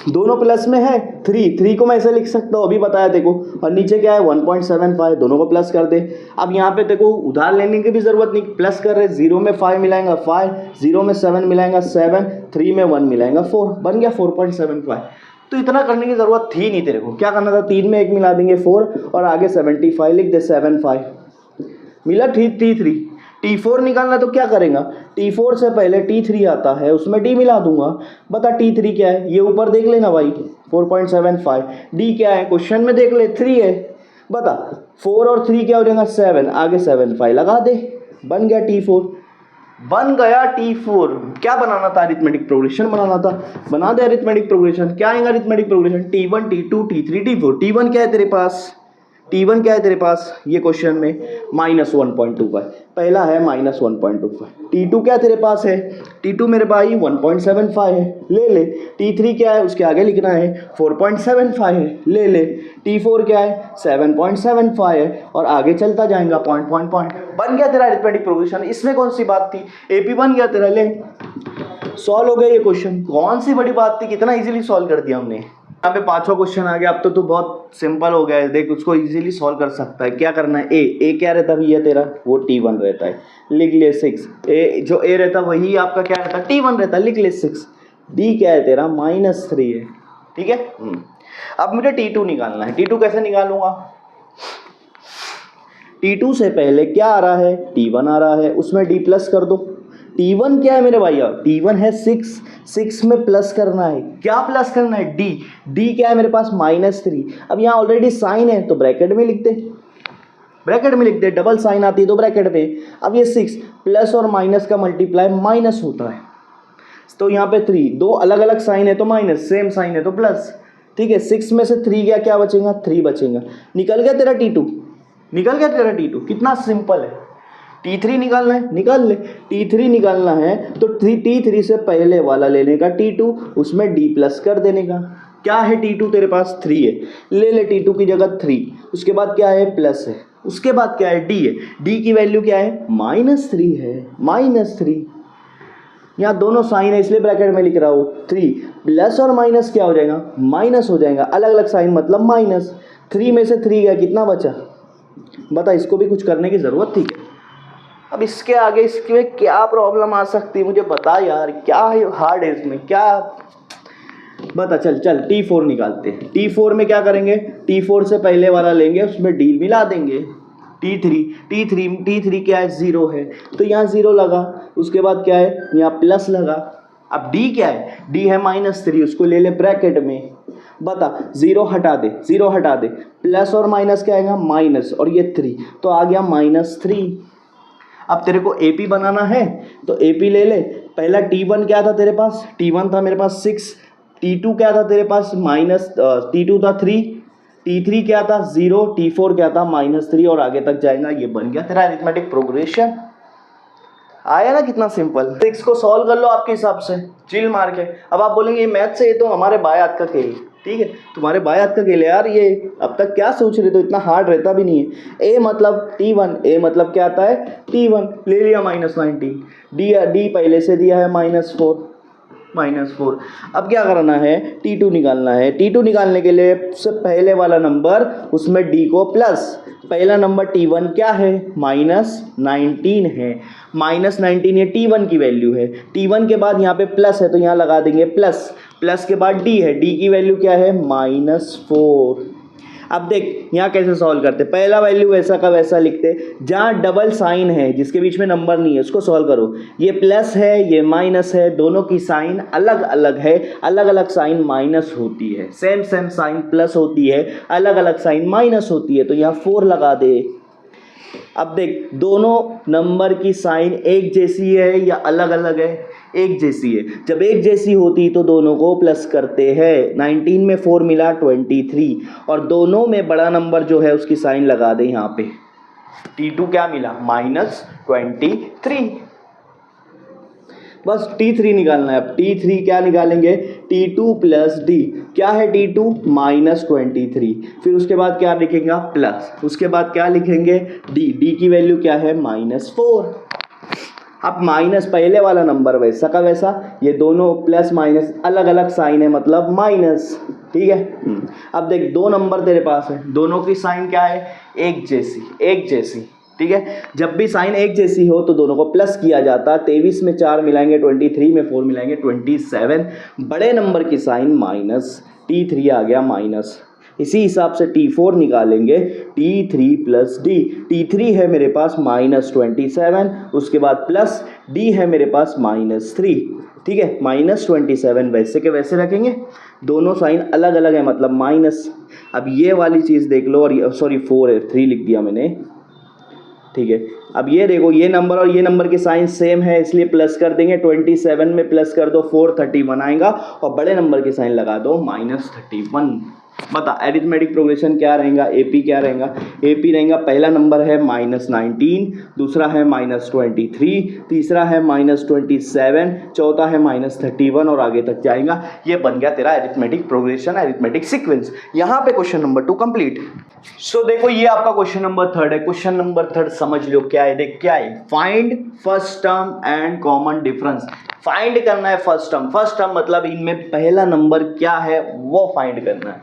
दोनों प्लस में है, 3 को मैं ऐसे लिख सकता हूँ, अभी बताया देखो, और नीचे क्या है 1.75, दोनों को प्लस कर दे। अब यहाँ पे देखो उधार लेने की भी जरूरत नहीं, प्लस कर रहे, 0 में 5 मिलाएंगा 5, 0 में 7 मिलाएंगा 7, 3 में 1 मिलाएंगा 4, बन गया 4.75। तो इतना करने की जरूरत थी नहीं तेरे को, क्या करना था, 3 में 1 मिला देंगे 4, और आगे 75 लिख दे, 75 मिला। T3 T4 निकालना तो क्या करेगा, T4 से पहले T3 आता है, उसमें D मिला दूंगा। बता T3 क्या है, ये ऊपर देख लेना भाई 4.75। D क्या है, क्वेश्चन में देख ले 3 है। बता 4 और 3 क्या हो जाएगा 7, आगे 75 लगा दे, बन गया T4। बन गया T4। क्या बनाना था, अरिथमेटिक प्रोग्रेशन बनाना था, बना दे अरिथमेटिक प्रोग्रेशन। क्या आएगा arithmetic progression, T1 T2 T3 T4। T1 क्या है तेरे पास, T1 क्या है तेरे पास, ये क्वेश्चन में -1.25, पहला है -1.25। T2 क्या तेरे पास है, T2 मेरे भाई 1.75 है, ले ले। T3 क्या है, उसके आगे लिखना है 4.75 है, ले ले। T4 क्या है 7.75 है, और आगे चलता जाएगा पॉइंट। बन गया तेरा अरिथमेटिक प्रोग्रेशन। इसमें कौन सी बात थी, AP बन गया तेरा, ले सॉल्व हो गया ये क्वेश्चन। कौन सी बड़ी बात थी, कितना इजीली सॉल्व कर दिया हमने। यहाँ पे 5वां क्वेश्चन आ गया। अब तो तू बहुत सिंपल हो गया है, देख उसको इजीली सॉल्व कर सकता है। क्या करना है, ए क्या रहता है भैया तेरा, वो T1 रहता है, लिख ले 6। ए जो A रहता है वही आपका क्या रहता है, T1 रहता है, लिख ले 6। D क्या है तेरा -3 है, ठीक है। अब मुझे T2 निकालना है। T2 कैसे निकालूंगा, T2 से पहले क्या आ रहा है, T1 आ रहा है, उसमें D प्लस कर दो। T1 क्या है मेरे भैया, T1 है 6 में प्लस करना है, क्या प्लस करना है, D क्या है मेरे पास -3। अब यहाँ ऑलरेडी साइन है तो ब्रैकेट में लिख दे, डबल साइन आती है तो ब्रैकेट में। अब ये 6 प्लस और माइनस का मल्टीप्लाई माइनस होता है, तो यहाँ पे 3, दो अलग अलग साइन है तो माइनस, सेम साइन है तो प्लस, ठीक है। 6 में से 3 गया, क्या बचेगा 3 बचेगा, निकल गया तेरा T2, कितना सिंपल है। T3 निकालना है, निकाल ले। T3 निकालना है तो T3 से पहले वाला लेने का T2, उसमें D प्लस कर देने का। क्या है T2 तेरे पास 3 है, ले ले T2 की जगह 3, उसके बाद क्या है प्लस है, उसके बाद क्या है D है, D की वैल्यू क्या है -3 है, -3। यहाँ दोनों साइन है इसलिए ब्रैकेट में लिख रहा हूँ। 3 प्लस और माइनस क्या हो जाएगा, माइनस हो जाएगा, अलग अलग साइन मतलब माइनस। 3 में से 3 गया, कितना बचा, बता। इसको भी कुछ करने की ज़रूरत थी। अब इसके आगे इसके क्या प्रॉब्लम आ सकती है, मुझे बता यार, क्या है हार्ड है इसमें, क्या बता चल T4 निकालते हैं। T4 में क्या करेंगे, T4 से पहले वाला लेंगे, उसमें D मिला देंगे। T3 क्या है, 0 है, तो यहाँ 0 लगा। उसके बाद क्या है, यहाँ प्लस लगा। अब D क्या है, D है -3, उसको ले ले ब्रैकेट में। बता 0 हटा दे, प्लस और माइनस क्या आएगा, माइनस, और ये 3, तो आ गया -3। अब तेरे को AP बनाना है तो AP ले ले। पहला T1 क्या था तेरे पास, T1 था मेरे पास 6, T2 क्या था तेरे पास T2 था 3, T3 क्या था 0, T4 क्या था -3, और आगे तक जाएगा। ये बन गया तेरा अरिथमेटिक प्रोग्रेशन। आया ना कितना सिंपल। 6 को सॉल्व कर लो आपके हिसाब से, चिल मार के। अब आप बोलेंगे ये मैथ से, ये तो हमारे बाएं हाथ का खेल, ठीक है, तुम्हारे बाएं हाथ का खेल यार, ये अब तक क्या सोच रहे, तो इतना हार्ड रहता भी नहीं है। A मतलब T1, A मतलब क्या आता है T1, ले लिया -19, D पहले से दिया है -4। अब क्या करना है, T2 निकालना है। T2 निकालने के लिए सबसे पहले वाला नंबर, उसमें D को प्लस, पहला नंबर T1 क्या है, -19 है, -19 ये T1 की वैल्यू है। T1 के बाद यहाँ पे प्लस है तो यहाँ लगा देंगे प्लस के बाद D है, D की वैल्यू क्या है, -4। अब देख यहाँ कैसे सॉल्व करते, पहला वैल्यू वैसा का वैसा लिखते, जहाँ डबल साइन है जिसके बीच में नंबर नहीं है उसको सॉल्व करो। ये प्लस है, ये माइनस है, दोनों की साइन अलग अलग है, अलग अलग साइन माइनस होती है, सेम साइन प्लस होती है, अलग अलग साइन माइनस होती है, तो यहाँ 4 लगा दे। अब देख दोनों नंबर की साइन एक जैसी है या अलग अलग है, एक जैसी है। जब एक जैसी होती तो दोनों को प्लस करते हैं। 19 में 4 मिला 23, और दोनों में बड़ा नंबर जो है उसकी साइन लगा दे यहाँ पे। T2 क्या मिला, -23। बस T3 निकालना है। अब T3 क्या निकालेंगे, T2 प्लस D, क्या है T2 -23, फिर उसके बाद क्या लिखेंगे प्लस, उसके बाद क्या लिखेंगे D की वैल्यू क्या है -4। अब माइनस पहले वाला नंबर वैसा का वैसा, ये दोनों प्लस माइनस अलग अलग साइन है मतलब माइनस, ठीक है। अब देख दो नंबर तेरे पास है, दोनों की साइन क्या है, एक जैसी, ठीक है। जब भी साइन एक जैसी हो तो दोनों को प्लस किया जाता। 23 में 4 मिलाएंगे 23, में 4 मिलाएंगे 27, बड़े नंबर की साइन माइनस, T3 आ गया माइनस। इसी हिसाब से T4 निकालेंगे, T3 प्लस D, T3 है मेरे पास -27, उसके बाद प्लस D है मेरे पास -3, ठीक है। -27 वैसे के वैसे रखेंगे, दोनों साइन अलग अलग है मतलब माइनस। अब ये वाली चीज़ देख लो, और सॉरी 4 है, 3 लिख दिया मैंने, ठीक है। अब ये देखो ये नंबर और ये नंबर की साइन सेम है इसलिए प्लस कर देंगे। 27 में प्लस कर दो 4, 31 आएगा, और बड़े नंबर की साइन लगा दो -31। बता अरिथमेटिक प्रोग्रेशन क्या रहेगा, AP क्या रहेगा, AP रहेगा पहला नंबर है -19, दूसरा है -23, तीसरा है -27, चौथा है -31, और आगे तक जाएगा। ये बन गया तेरा अरिथमेटिक प्रोग्रेशन, अरिथमेटिक सीक्वेंस। यहाँ पे क्वेश्चन नंबर 2 कंप्लीट। सो देखो ये आपका क्वेश्चन नंबर 3 है। क्वेश्चन नंबर 3 समझ लो क्या है, देख क्या है, find first term and common difference. Find करना है फर्स्ट टर्म मतलब इनमें पहला नंबर क्या है वो फाइंड करना है,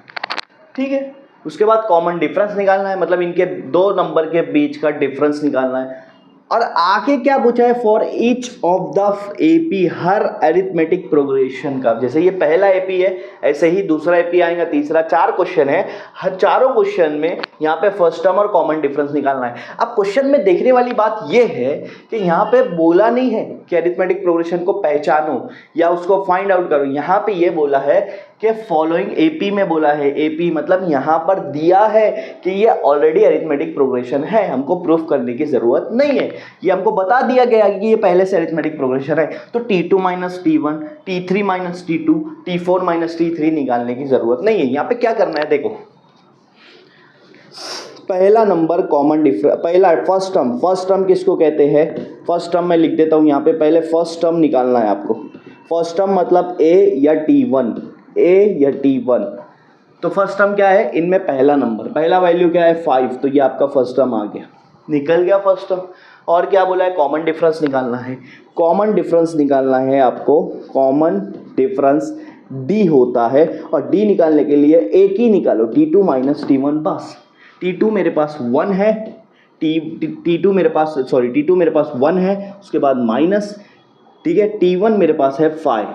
ठीक है। उसके बाद कॉमन डिफरेंस निकालना है, मतलब इनके दो नंबर के बीच का डिफरेंस निकालना है। और आगे क्या पूछा है, for each of the AP, her arithmetic progression का। जैसे ये पहला AP है, ऐसे ही दूसरा AP आएगा, तीसरा, 4 क्वेश्चन है। हर चारों क्वेश्चन में यहाँ पे फर्स्ट टर्म और कॉमन डिफरेंस निकालना है। अब क्वेश्चन में देखने वाली बात ये है कि यहाँ पे बोला नहीं है कि अरिथमेटिक प्रोग्रेशन को पहचानो या उसको फाइंड आउट करो। यहाँ पे ये बोला है कि फॉलोइंग, AP में बोला है, AP मतलब यहाँ पर दिया है कि ये ऑलरेडी अरिथमेटिक प्रोग्रेशन है, हमको प्रूफ करने की जरूरत नहीं है, ये हमको बता दिया गया कि ये पहले से अरिथमेटिक प्रोग्रेशन है। तो T2 - T1, T3 - T2, T4 - T3 निकालने की जरूरत नहीं है। यहाँ पे क्या करना है, देखो पहला नंबर कॉमन डिफरेंस, पहला फर्स्ट टर्म किसको कहते हैं, फर्स्ट टर्म मैं लिख देता हूँ यहाँ पे। पहले फर्स्ट टर्म निकालना है आपको। फर्स्ट टर्म मतलब A या T1, तो फर्स्ट टर्म क्या है, इनमें पहला नंबर, पहला वैल्यू क्या है 5, तो ये आपका फर्स्ट टर्म आ गया, निकल गया फर्स्ट टर्म। और क्या बोला है, कॉमन डिफरेंस निकालना है। कॉमन डिफरेंस निकालना है आपको, कॉमन डिफरेंस D होता है, और D निकालने के लिए एक ही निकालो, T2 - T1 बस। T2 मेरे पास 1 है, T2 मेरे पास 1 है, उसके बाद माइनस, ठीक है। T1 मेरे पास है 5,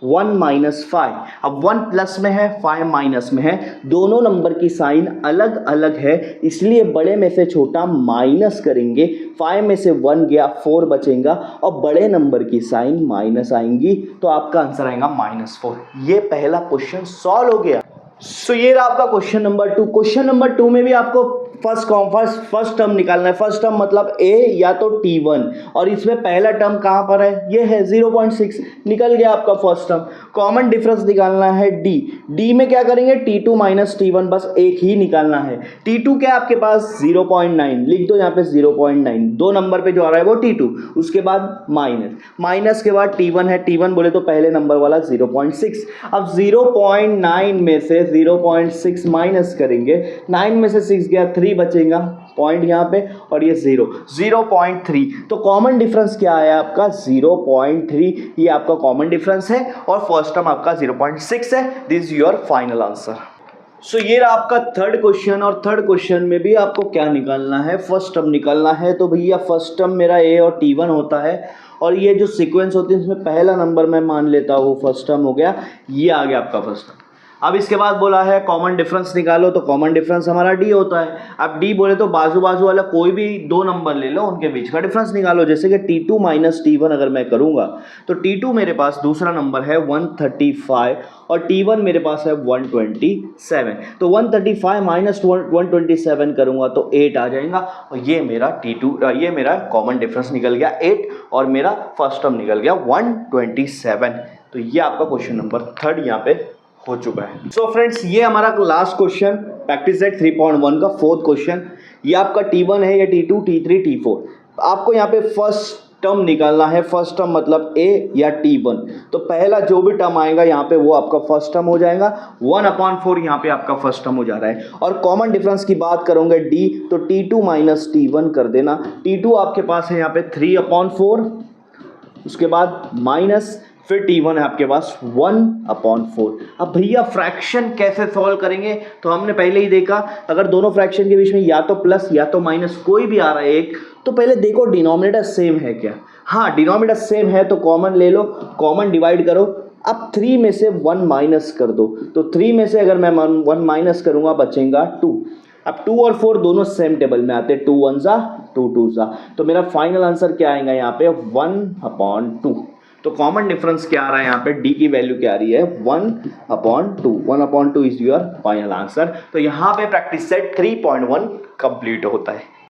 1 माइनस 5। अब 1 प्लस में है 5 माइनस में है, दोनों नंबर की साइन अलग अलग है, इसलिए बड़े में से छोटा माइनस करेंगे। 5 में से 1 गया, 4 बचेगा और बड़े नंबर की साइन माइनस आएंगी, तो आपका आंसर आएगा -4। ये पहला क्वेश्चन सॉल्व हो गया। सो ये रहा आपका क्वेश्चन नंबर 2। क्वेश्चन नंबर 2 में भी आपको फर्स्ट टर्म निकालना है। फर्स्ट टर्म मतलब a या तो t1, और इसमें पहला टर्म कहाँ पर है, ये है 0.6, निकल गया आपका फर्स्ट टर्म। कॉमन डिफरेंस निकालना है d में क्या करेंगे, t2 माइनस t1, बस एक ही निकालना है। t2 क्या आपके पास 0.9, लिख दो यहाँ पे 0.9, दो नंबर पे जो आ रहा है वो t2, उसके बाद माइनस के बाद t1 है, t1 बोले तो पहले नंबर वाला 0.6। अब 0.9 में से 0.6 माइनस करेंगे, 9 में से 6 गया, 3 बचेगा, पॉइंट यहाँ पे, और ये 0.3। तो कॉमन डिफरेंस क्या है आपका 0.3, ये आपका कॉमन डिफरेंस है, और फर्स्ट टर्म आपका 0.6 है। This is your final answer. So ये रहा आपका थर्ड क्वेश्चन, और थर्ड क्वेश्चन में भी आपको क्या निकालना है, फर्स्ट टर्म निकालना है। तो भैया फर्स्ट टर्म मेरा a और t1 होता है, और ये जो सीक्वेंस होती है इसमें पहला नंबर मैं मान लेता हूँ फर्स्ट टर्म हो गया, ये आ गया आपका फर्स्ट टर्म। अब इसके बाद बोला है कॉमन डिफरेंस निकालो, तो कॉमन डिफरेंस हमारा d होता है। अब d बोले तो बाजू बाजू वाला कोई भी दो नंबर ले लो, उनके बीच का डिफरेंस निकालो। जैसे कि t2 माइनस t1 अगर मैं करूंगा, तो t2 मेरे पास दूसरा नंबर है 135, और t1 मेरे पास है 127। तो 135 माइनस 127 करूंगा तो 8 आ जाएगा, और ये मेरा ये मेरा कॉमन डिफरेंस निकल गया 8, और मेरा फर्स्ट टर्म निकल गया 127। तो ये आपका क्वेश्चन नंबर 3 यहाँ पे हो चुका है। सो फ्रेंड्स, ये हमारा लास्ट क्वेश्चन प्रैक्टिस सेट 3.1 का फोर्थ क्वेश्चन। ये आपका t1 है, या t2, t3, t4। आपको यहाँ पे फर्स्ट टर्म निकालना है। फर्स्ट टर्म मतलब a या t1, तो पहला जो भी टर्म आएगा यहाँ पे वो आपका फर्स्ट टर्म हो जाएगा। 1/4 यहाँ पे आपका फर्स्ट टर्म हो जा रहा है। और कॉमन डिफरेंस की बात करोगे d, तो t2 माइनस t1 कर देना। t2 आपके पास है यहाँ पे 3/4, उसके बाद माइनस, फिर t1 है आपके पास 1/4। अब भैया फ्रैक्शन कैसे सॉल्व करेंगे, तो हमने पहले ही देखा, अगर दोनों फ्रैक्शन के बीच में या तो प्लस या तो माइनस कोई भी आ रहा है एक, तो पहले देखो डिनोमिनेटर सेम है क्या। हाँ, डिनोमिनेटर सेम है तो कॉमन ले लो, कॉमन डिवाइड करो। अब 3 में से 1 माइनस कर दो, तो 3 में से अगर मैं 1 माइनस करूंगा बचेगा 2। अब 2 और 4 दोनों सेम टेबल में आते हैं, 2 1 जा 2 2 जा, तो मेरा फाइनल आंसर क्या आएगा यहाँ पे 1/2। तो कॉमन डिफरेंस क्या आ रहा है यहाँ पे, d की वैल्यू क्या आ रही है 1/2। 1/2 इज योर फाइनल आंसर। तो यहाँ पे प्रैक्टिस सेट 3.1 कंप्लीट होता है।